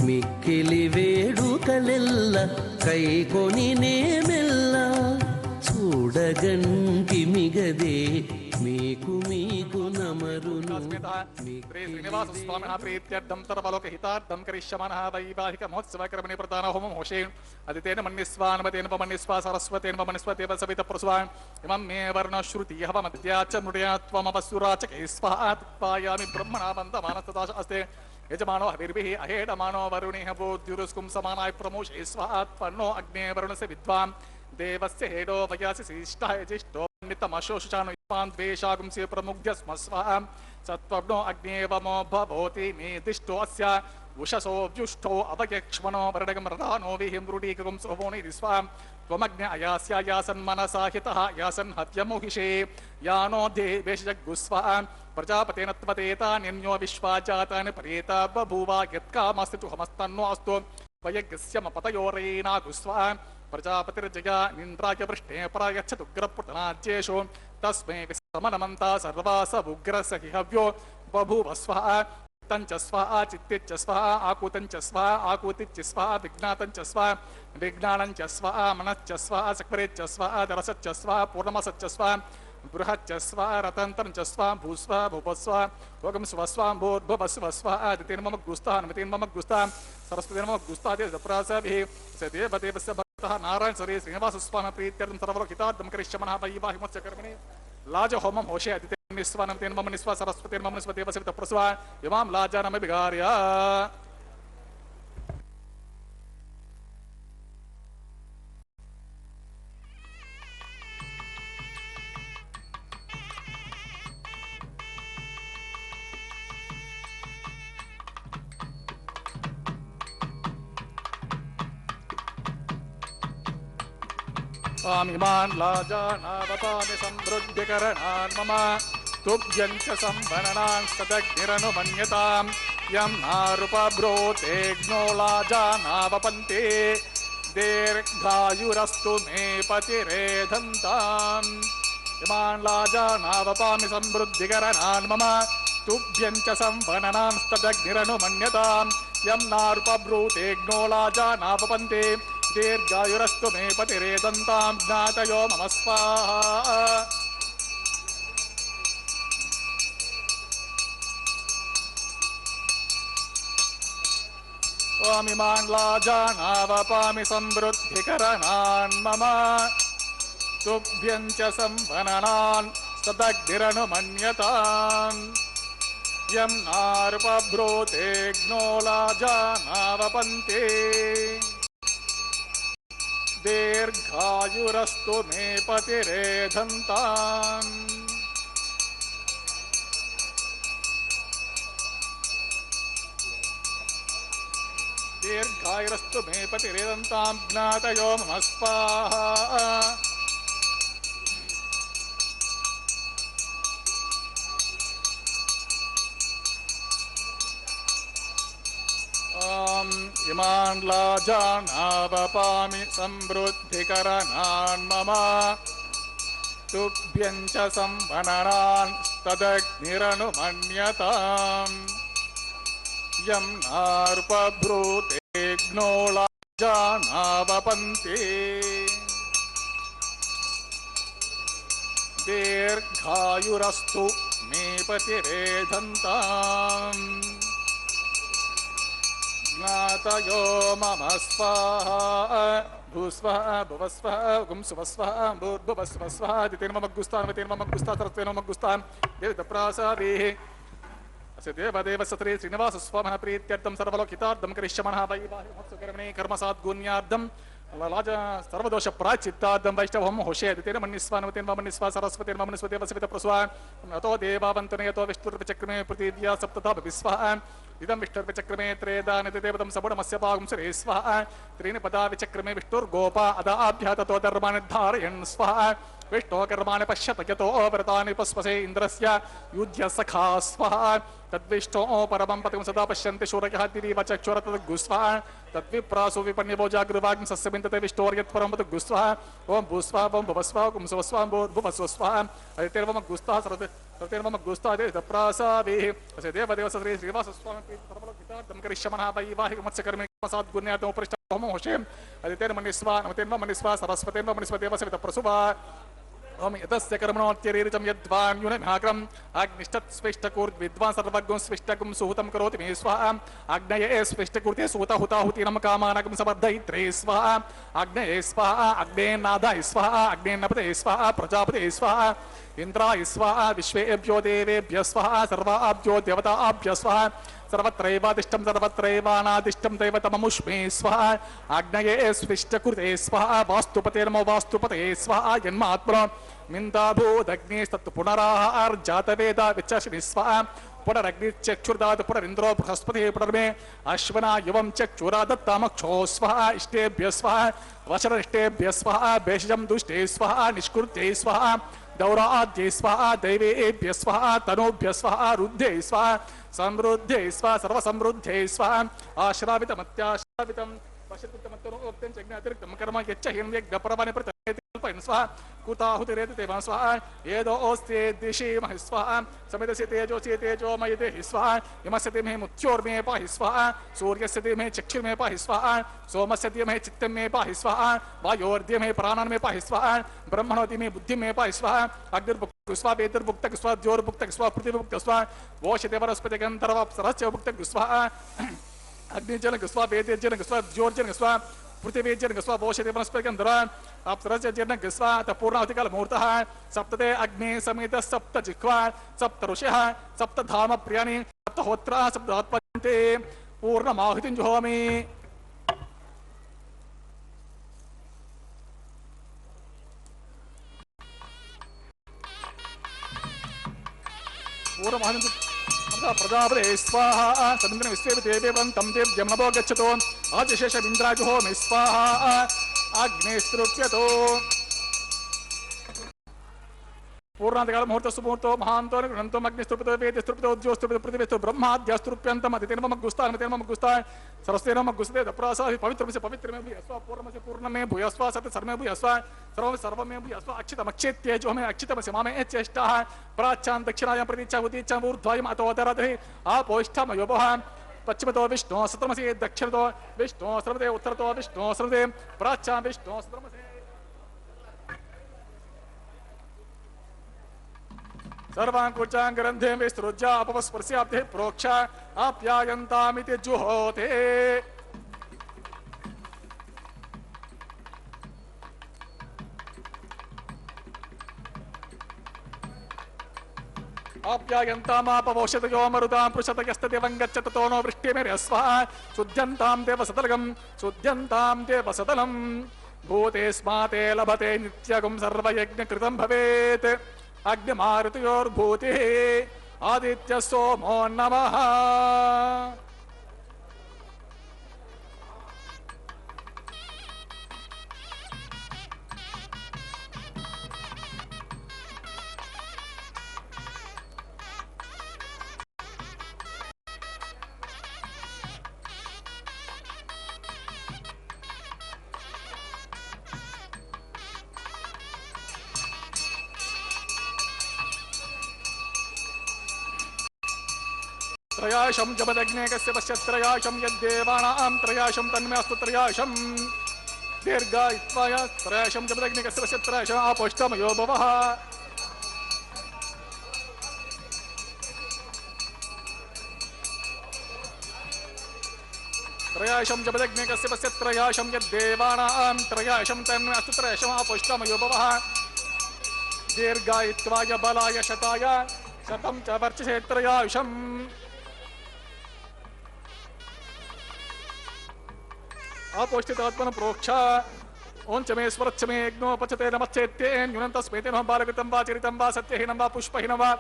మిక్కిలి వేడుకలెల్ల కైకొని నేమెల్ల చూడగంటి మిగదే మీకు మీకు నమరును శ్రీ శ్రీనివాస స్వామి ప్రీత్యర్థం సర్వలోకహితార్థం కరిష్యమానః వైవాహిక మహోత్సవ కర్మణి ప్రధాన హోమం హోషే అదితేన మన్యస్వానమతేన పమన్యస్వా సరస్వతేన పమన్యస్వదేవ సవిత ప్రస్వాన్ ఇమం మే వర్ణశ్రుతి హవమద్యాచ మృడయాత్వమవసురాచకే స్వాత్పాయామి బ్రహ్మణా వందమానస్తదాశ అస్తే యజమానో హవిర్భిః అహేడమానో వరుణిః బోధ్యురుస్కుం సమానాయ ప్రమోషే స్వాత్పన్నో అగ్నే వరుణస్య విద్వాం దేవస్య హేడో వయాసి శ్రీష్ఠాయ జిష్టో నితమశోషాను ఇమాన్ ద్వేషాగుంసి ప్రముగ్ధ్య స్మస్వాం సత్వర్ణో అగ్నేవమో భవోతి నేదిష్టో అస్య ఉషసో వ్యుష్టో అవయక్ష్మణో వరడగం రదానో విహిం మృడీకగుం సోమోని దిస్వాం త్వమగ్న అయాస్యాయాసన్మనసా హితః యాసన్ హత్యమోహిషే యానో దేవేశజగ్గుస్వాం ప్రజాపతేన త్వతేతాన్యన్యో విశ్వాజాతాని పరేతా బభూవ యత్కామస్తి తుహమస్తన్నో అస్తు వయజ్ఞస్య మపతయోరేనాగుస్వాం ప్రజాపతిర్జయా నింద్రాయ వృష్ణే పరాయచ్చదుగ్రపుటనాజ్యేషు తస్మై విసమనమంతా సర్వాస ఉగ్రస హిహవ్యో బభూవ స్వః తంచ స్వః చిత్తిచ్చ స్వః ఆకూతంచ స్వః ఆకూతిచ్చ స్వః విజ్ఞాతంచ స్వః విజ్ఞానంచ స్వః మనశ్చ స్వః సక్వరేచ్చ స్వః దరసచ్చ స్వః పూర్ణమసచ్చ స్వః బృహచ్చ స్వః రతంతరంచ స్వః భూస్వః భూపస్వః భోగం స్వస్వాం భూర్భువస్వస్వః ఆదితేన మమ గుస్తః నమతేన మమ గుస్తః సరస్వతేన మమ గుస్తః దేవప్రాసభిః సదేవదేవస్య నారాయణ శ్రీ శ్రీనివాస స్వామి ప్రీత్యర్థం సర్వలోకహితార్థం కరిష్యమానః వైవాహిక మహోత్సవ కర్మణి లాజ హోమం హోషే అదితేన నిస్వానమతేన మమ నిస్వా సరస్వతేన మమ నిస్వదేవ సవిత ప్రస్వాన్ ఇమాం లాజానమ విగార్య स्वामिमान् लाजानावपामि समृद्धिकरणान् मम तुभ्यं च संवरणान् सदग्निरनुमन्यताम् यं नारुपब्रोतेऽग्नो लाजानावपन्ते दीर्घायुरस्तु मे पतिरेधन्ताम् इमान् लाजानावपामि समृद्धिकरणान् मम तुभ्यं च संवरणान् सदग्निरनुमन्यताम् यं नारुपब्रोतेऽग्नो लाजानावपन्ते दीर्घायुरस्तु मे पतिरेदन्तां ज्ञातयो मम स्वाहा स्वामिमान् लाजानावपामि समृद्धिकरणान् मम तुभ्यं च संवरणान् सदग्निरनुमन्यताम् यं नारुपब्रोतेऽग्नो लाजानावपन्ते दीर्घायुरस्तु मे पतिरेधन्ताम् दीर्घायुरस्तु मे पतिरेधन्तां ज्ञातयो मम स्वाहा इमान् लाजानावपामि समृद्धिकरणान् मम तुभ्यं च संवरणान् तदग्निरनुमन्यताम् यं नारुपब्रूतेऽग्नो लाजानावपन्ते दीर्घायुरस्तु मे पतिरेधन्ताम् ज्ञातयो मम स्वाहा भूस्वः भुवस्वः गुं सुवस्वः भूर्भुवस्वस्वः दितेर्ममग्गुस्तान् वतेर्ममग्गुस्ता सरस्वेर्ममग्गुस्तान् देवदप्रासादेः अस्य देवदेव सत्रे श्रीनिवासस्वामिनः प्रीत्यर्थं सर्वलोकितार्थं करिष्यमनः वैवाहिकमत्सुकर्मणे कर्मसाद्गुण्यार्थं लाज सर्वदोष प्राचित्तार्थं वैष्णवं होषेति तेन मन्निस्वा सरस्वतीर्म मन्निस्व देवसवित प्रस्वा अतो देवावन्तने यतो विष्णुर्विचक्रमे पृथिव्या सप्तथा विस्वः इदं विष्णुर्विचक्रमे त्रेदानिति देवतं सबुडमस्य पागं सुरे स्वाहा त्रीणि पदा विचक्रमे विष्णुर्गोपा अदाभ्य ततो धर्माणि धारयन् स्वाहा विष्णो कर्माणि पश्यत यतो व्रतानि पस्पसे इन्द्रस्य युज्य सखा स्वाहा तद्विष्णो परमं पतिं सदा पश्यन्ति शूरयः दिवीव चक्षुर तद्गुस्वाहा तद्विप्रासो विपण्यवो जागृवाग्ं सस्यविन्दते विष्णोर्यत्परं तद्गुस्वाहा ओं भूस्वाहा ओं भुवस्वाहा ओं सुवस्वाहा भूर्भुवस्वाहा अदितेर्ममग्गुस्ताः सरतेर्ममग्गुस्ताः देवप्रासादेः अस्य देवदेव सत्रे श्रीनिवासस्वामी सर्वलोकितार्थं करिष्यमनः वैवाहिकमत्स्यकर्मे कर्मसाद्गुण्यार्थमुपरिष्टं होषे अदितेर्मन्निस्वा नमतेर्मन्निस्वा सरस्वतेर्मन्निस्व देवसवित प्रसुवा ओम यतस्य कर्मणोत्यरीरिचं यद्वान्युनमाग्रम् अग्निष्ठत्स्विष्टकुर्द्विद्वान् सर्वज्ञं स्विष्टकुं सुहूतं करोति मे स्वाहा अग्नये स्विष्टकुर्ते सुहूताहुताहुतीनं कामानकं समर्दयित्रे स्वाहा अग्नये स्वाहा अग्नेनादाय स्वाहा अग्नेनपते स्वाहा प्रजापते स्वाहा इंद्राय स्वाहा विश्वेभ्यो देवेभ्यः स्वाहा सर्वाभ्यो देवताभ्यः स्वाहा सर्वत्रैवादिष्टं सर्वत्रैवानादिष्टं दैवतममुष्मे स्वाहा आग्नये स्विष्टकृते स्वाहा वास्तुपतेर्मो वास्तुपते स्वाहा जन्मात्मनो मिन्दाभूदग्निस्तत्तु पुनराहार्जातवेद विचर्षिणि स्वाहा पुनरग्निश्चक्षुर्दात् पुनरिन्द्रो बृहस्पतिः पुनर्मे अश्वना युवं चक्षुरा दत्तामक्षो स्वाहा इष्टेभ्यः स्वाहा वशरनिष्टेभ्यः स्वाहा भेषजं दुष्टे स्वाहा निष्कृत्यै स्वाहा दौराद्यै स्वाहा दैवेभ्यः स्वाहा तनूभ्यः स्वाहा रुद्धै स्वाहा समृद्धै स्वाहा सर्वसमृद्धै स्वाहा आश्रावितमत्याश्रावितं वशकृतमत्तनोक्तं च ज्ञातिरिक्तं कर्म यच्च हिरण्यज्ञपरमाणि प्रतमेति स्वाहा कुताहुतिरेति तेवा स्वाहा येदोऽस्ते दिशीमहि स्वाहा समिदस्य तेजोऽसि तेजोमयि देहि स्वाहा यमस्य धीमहि मुत्योर्मे पाहि स्वाहा सूर्यस्य धीमहि चक्षुर्मे पाहि स्वाहा सोमस्य धीमहि चित्तं मे पाहि स्वाहा वायोर्धीमहि प्राणान् मे पाहि स्वाहा ब्रह्मणो धीमहि बुद्धिं मे पाहि स्वाहा अग्निर्भुक्तः स्वाहा वेदिर्भुक्तः स्वाहा द्योर्भुक्तः स्वाहा पृथिवीभुक्तः स्वाहा वोषते वनस्पति गन्धर्वप्सरस्य भुक्तः स्वाहा अग्निजनक स्वाहा वेदिर्जनक स्वाहा द्योर्जनक स्वाहा पृथिवीजनक स्वाहा वोषते वनस्पति गन्धर्व अप्सरस्य जनक स्वाहा तपूर्णाहुतिकाल मुहूर्तः सप्तते अग्नि समेत सप्त जिह्वा सप्त ऋषयः सप्त धाम प्रियाणि सप्त होत्रा सप्त आत्मन्ते पूर्णमाहुतिं जुहोमि पूर्णमाहुतिं प्रजापते स्वाहा समिन्द्रं विश्वेव देवेवं तं देव्यं नभो गच्छतो आदिशेषमिन्द्राजुहोमि स्वाहा अग्निस्तृप्यतो पूर्णांतकाल मुहूर्त सुमुहूर्तो महांतो ग्रंथो अग्निस्तृप्यतो वेदस्तृप्यतो ज्योस्तृप्यतो पृथिवीस्तु ब्रह्माद्यस्तृप्यन्तम् अदितेर्ममग्गुस्तान् अदितेर्ममग्गुस्तान् सरस्वतीर्ममग्गुस्ते दप्रासाहि पवित्रमस्य पवित्रमे भूयस्व पूर्णमस्य पूर्णमे भूयस्व सत्य सर्वमे भूयस्व सर्वमे भूयस्व अक्षितमक्षेत्येजो मे अक्षितमस्य मामे चेष्टाः प्राच्यां दक्षिणायां प्रतीच्छा उदीच्छां ऊर्ध्वायम् अतोदरधि आपोष्ठमयोभः पश्चिमतो विष्णु सत्रमसि दक्षिणतो विष्णु सर्वते उत्तरतो विष्णु सर्वते प्राच्यां विष्णु सत्रमसि सर्वांकुचां ग्रंथे विस्तृज्या अपस्पर्श्याब्धे प्रोक्षा आप्यायन्तामिति जुहोते आप्यायन्तामापवोषतयो मरुतां पृषतयस्तदेवं गच्छत तो नो वृष्टिमेरस्वः शुद्ध्यन्तां देवसतलं भूतेस्माते लभते नित्यगुं सर्वयज्ञकृतं भवेत् अग्निमारुतयोर्भूतिः आदित्य सोमो नमः त्रयाशं जपदग्ने कस्य पश्य त्रयाशं यद्देवानां त्रयाशं तन्मे अस्तु त्रयाशं दीर्घायित्वाय त्रयाशं जपदग्ने कस्य पश्य त्रयाशं आपोष्टमयो भवः त्रयाशं जपदग्ने कस्य त्रयाशं यद्देवानां त्रयाशं तन्नस्तु त्रयाशम् अपुष्टमयो भवः दीर्घायित्वाय बलाय शताय शतं च वर्चसे त्रयायुषम् अपोष्टितात्मन प्रोक्ष ओं च मे स्वरच्छ मे यज्ञो पचते नमश्चेत्येन न्यूनं तस्मै तेन बालकृतं वा चरितं वा सत्यहीनं वा पुष्पहीनं वा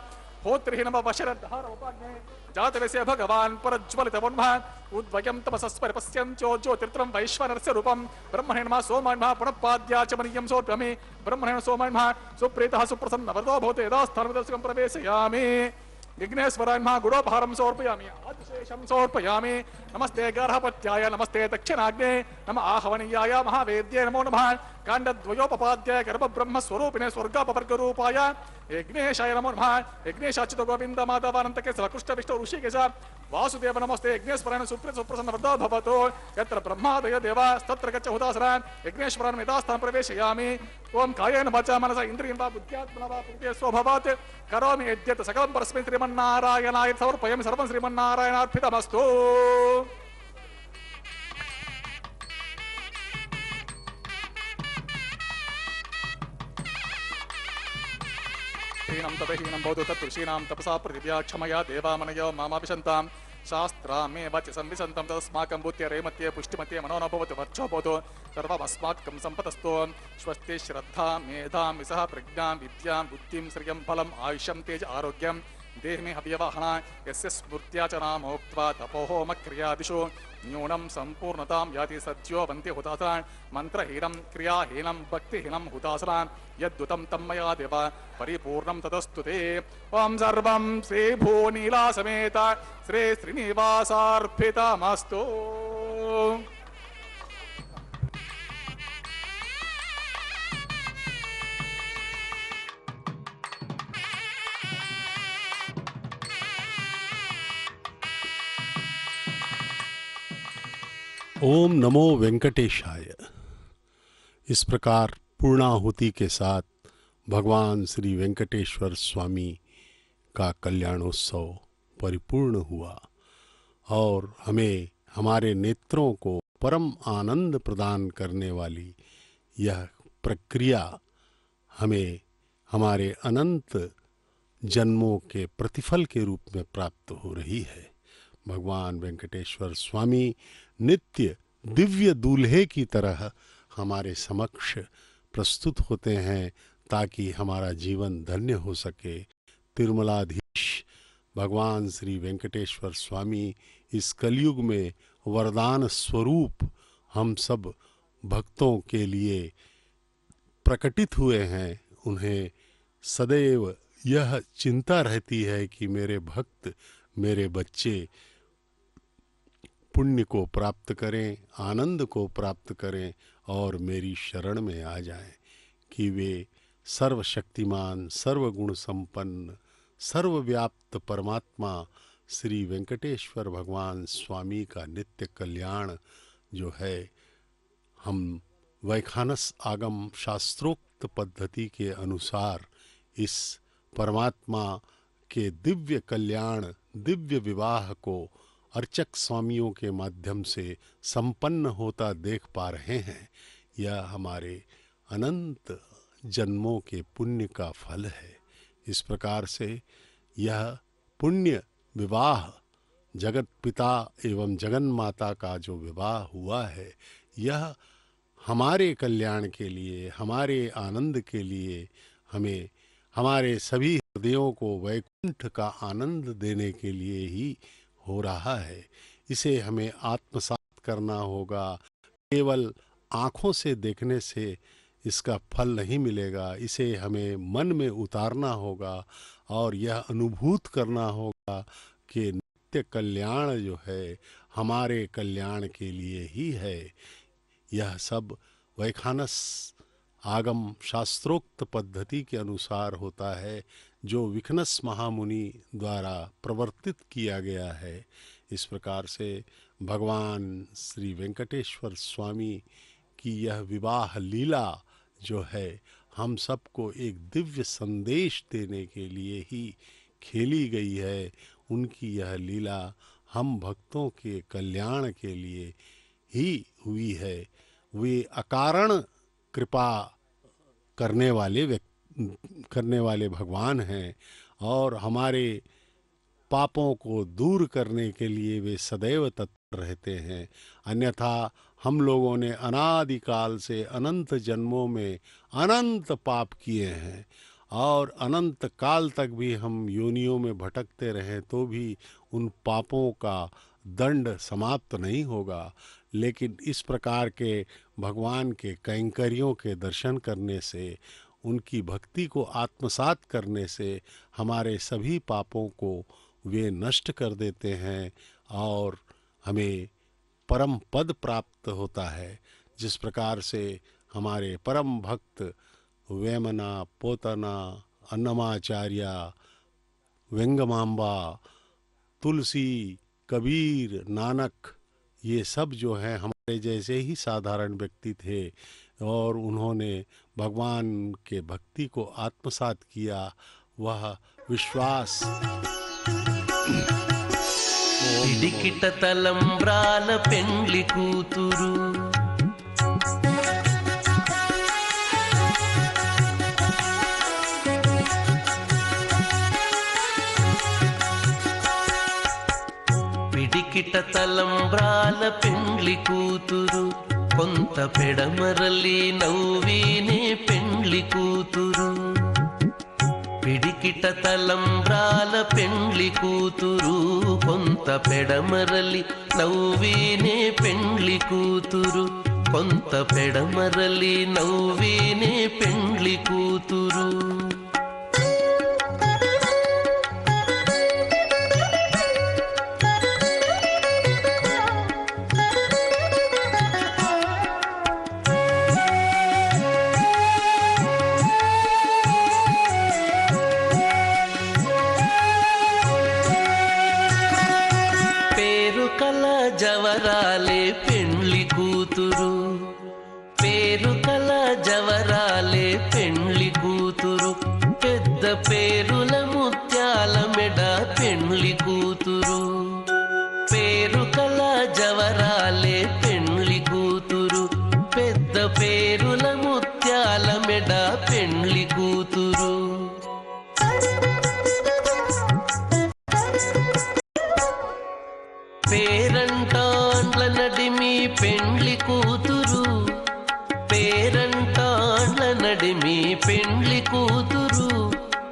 होत्रहीनं वा वशरद्धार उपाग्ने जातवेस्य भगवान् परज्वलितवन्मः उद्वयं तमसस्परि पश्यन्त्यो ज्योतिर्त्रं वैश्वानरस्य रूपं ब्रह्मणेन मा सोमान्मः पुनःपाद्या च मनीयं सोऽप्यमि ब्रह्मणेन सोमान्मः सुप्रीतः सुप्रसन्नवरदो भवते यदा स्थानविदर्शकं प्रवेशयामि विघ्नेश्वरान्मः गुडोपहारं समर्पयामि आदिशेषं समर्पयामि नमस्ते गार्हपत्याय नमस्ते दक्षिणाग्ने नमः आहवनीयाय महावेद्ये नमो नमः काण्डद्वयोपपाद्याय गर्भब्रह्मस्वरूपिणे स्वर्गापवर्गरूपाय यज्ञेशाय नमो नमः यज्ञेशाच्युत गोविन्द माधवानन्तकेशव कृष्णविष्णु ऋषिकेश वासुदेव नमस्ते यज्ञेश्वरान् सुप्रसन्नवरदो भवतु यत्र ब्रह्मादय देवास्तत्र गच्छ हुतासनान् यज्ञेश्वरान् यथास्थानं प्रवेशयामि ओं कायेन वाचा मनसा इन्द्रियेण वा बुद्ध्यात्मना वा प्रकृते स्वभावात् करोमि यद्यत् सकलं परस्मै श्रीमन्नारायणाय समर्पयामि सर्वं श्रीमन्नारायणार्पितमस्तु हीनं तपहीनं भवतु तत्ऋषीणां तपसा पृथिव्या क्षमया देवामनयो मामाभिशन्तां शास्त्रा मे वाच्य संविशन्तं तदस्माकं बुद्ध्य रेमत्ये पुष्टिमत्ये मनो न भवतु वर्चो भवतु सर्वमस्माकं सम्पदस्तु स्वस्ति श्रद्धा मेधां विसह प्रज्ञां विद्यां बुद्धिं श्रियं फलम् आयुष्यं तेज आरोग्यं देहमे अव्यवहना यस्य स्मृत्या च नामोक्त्वा तपोहोमक्रियादिषु न्यूनं सम्पूर्णतां याति सद्यो वन्ति हुतासनान् मन्त्रहीनं क्रियाहीनं भक्तिहीनं हुतासनान् यद्दुतं तं मया देव परिपूर्णं तदस्तु ते ॐ सर्वं श्रीभूनीलासमेत श्री श्रीनिवासार्पितमस्तु ओम नमो वेंकटेशाय। इस प्रकार पूर्णाहुति के साथ भगवान श्री वेंकटेश्वर स्वामी का कल्याणोत्सव परिपूर्ण हुआ और हमें हमारे नेत्रों को परम आनंद प्रदान करने वाली यह प्रक्रिया हमें हमारे अनंत जन्मों के प्रतिफल के रूप में प्राप्त हो रही है। भगवान वेंकटेश्वर स्वामी नित्य दिव्य दूल्हे की तरह हमारे समक्ष प्रस्तुत होते हैं ताकि हमारा जीवन धन्य हो सके। तिरुमलाधीश भगवान श्री वेंकटेश्वर स्वामी इस कलयुग में वरदान स्वरूप हम सब भक्तों के लिए प्रकटित हुए हैं। उन्हें सदैव यह चिंता रहती है कि मेरे भक्त, मेरे बच्चे पुण्य को प्राप्त करें, आनंद को प्राप्त करें और मेरी शरण में आ जाएं, कि वे सर्वशक्तिमान, सर्वगुण संपन्न, सर्वव्याप्त परमात्मा श्री वेंकटेश्वर भगवान स्वामी का नित्य कल्याण जो है, हम वैखानस आगम शास्त्रोक्त पद्धति के अनुसार इस परमात्मा के दिव्य कल्याण, दिव्य विवाह को अर्चक स्वामियों के माध्यम से संपन्न होता देख पा रहे हैं। यह हमारे अनंत जन्मों के पुण्य का फल है। इस प्रकार से यह पुण्य विवाह जगत पिता एवं जगन माता का जो विवाह हुआ है, यह हमारे कल्याण के लिए, हमारे आनंद के लिए, हमें हमारे सभी हृदयों को वैकुंठ का आनंद देने के लिए ही हो रहा है। इसे हमें आत्मसात करना होगा। केवल आँखों से देखने से इसका फल नहीं मिलेगा। इसे हमें मन में उतारना होगा और यह अनुभूत करना होगा कि नित्य कल्याण जो है हमारे कल्याण के लिए ही है। यह सब वैखानस आगम शास्त्रोक्त पद्धति के अनुसार होता है, जो विखनस महामुनि द्वारा प्रवर्तित किया गया है। इस प्रकार से भगवान श्री वेंकटेश्वर स्वामी की यह विवाह लीला जो है, हम सबको एक दिव्य संदेश देने के लिए ही खेली गई है। उनकी यह लीला हम भक्तों के कल्याण के लिए ही हुई है। वे अकारण कृपा करने वाले भगवान हैं और हमारे पापों को दूर करने के लिए वे सदैव तत्पर रहते हैं। अन्यथा हम लोगों ने अनादिकाल से अनंत जन्मों में अनंत पाप किए हैं और अनंत काल तक भी हम योनियों में भटकते रहें तो भी उन पापों का दंड समाप्त नहीं होगा। लेकिन इस प्रकार के भगवान के कैंकर्यों के दर्शन करने से, उनकी भक्ति को आत्मसात करने से हमारे सभी पापों को वे नष्ट कर देते हैं और हमें परम पद प्राप्त होता है। जिस प्रकार से हमारे परम भक्त वेमना, पोतना, अन्नमाचार्य, वेंगमांबा, तुलसी, कबीर, नानक, ये सब जो हैं हमारे जैसे ही साधारण व्यक्ति थे और उन्होंने भगवान के भक्ति को आत्मसात किया। वह विश्वास పిడికిట తలంబ్రాల పెండ్లి కూతురు పిడికిట తలంబ్రాల పెండ్లి కూతురు కొంత పెడమరలి నవ్వినే పెండ్లి కూతురు పిడికిట తలంబ్రాల పెండ్లి కూతురు కొంత పెడమరలి నవ్వినే పెండ్లి కూతురు కొంత పెడమరలి నవ్వినే పెండ్లి కూతురు జవరాలే పెండ్లి కూతురు పేరు కల జవరాలే పెండ్లి కూతురు పెద్ద పేరుల ముత్యాల మెడ పెండ్లి కూతురు పేరు కల జవరాలే పెండ్లి కూతురు పెద్ద పేరుల ముత్యాల మెడ పెండ్లి కూతురు పేరంటాండ్ల నడిమి పెండ్లి కూతురు పేరంటాండ్ల నడిమి పెండ్లి కూతురు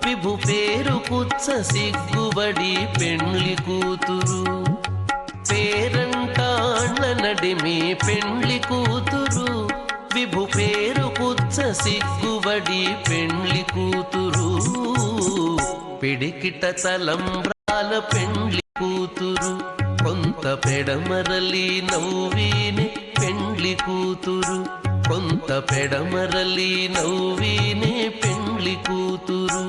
విభు పేరు కుచ్చ సిగ్గుబడి పెండ్లి కూతురు పేరంటాండ్ల నడిమి పెండ్లి కూతురు విభు పేరు కుచ్చ సిగ్గుబడి పెండ్లి కూతురు పిడికిట తలంబ్రాల పెండ్లి కూతురు కొంత పెడమరలి నవ్వినే పెండ్లి కూతురు కొంత పెడమరలి నవ్వినే పెండ్లి కూతురు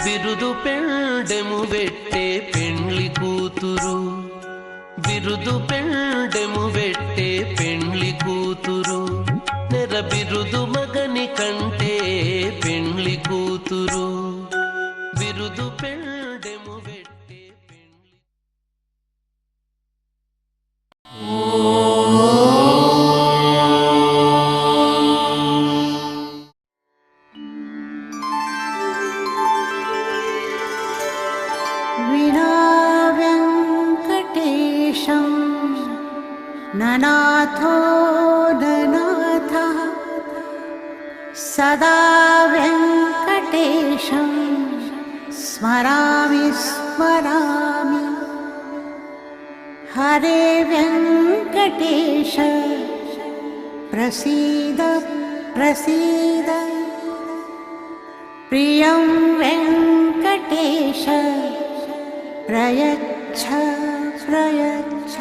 బిరుదు పెండెము వెట్టే పెండ్లి కూతురు బిరుదు పెండెము వెట్టే పెండ్లి కూతురు నెర బిరుదు మగని కంటే పెండ్లి కూతురు బిరుదు పెండెము వెట్టే పెండ్లి ननाथो ननाथः सदा वेङ्कटेशं स्मरामि स्मरामि हरे वेङ्कटेश प्रसीद प्रसीद प्रियं वेङ्कटेश प्रयच्छ प्रयच्छ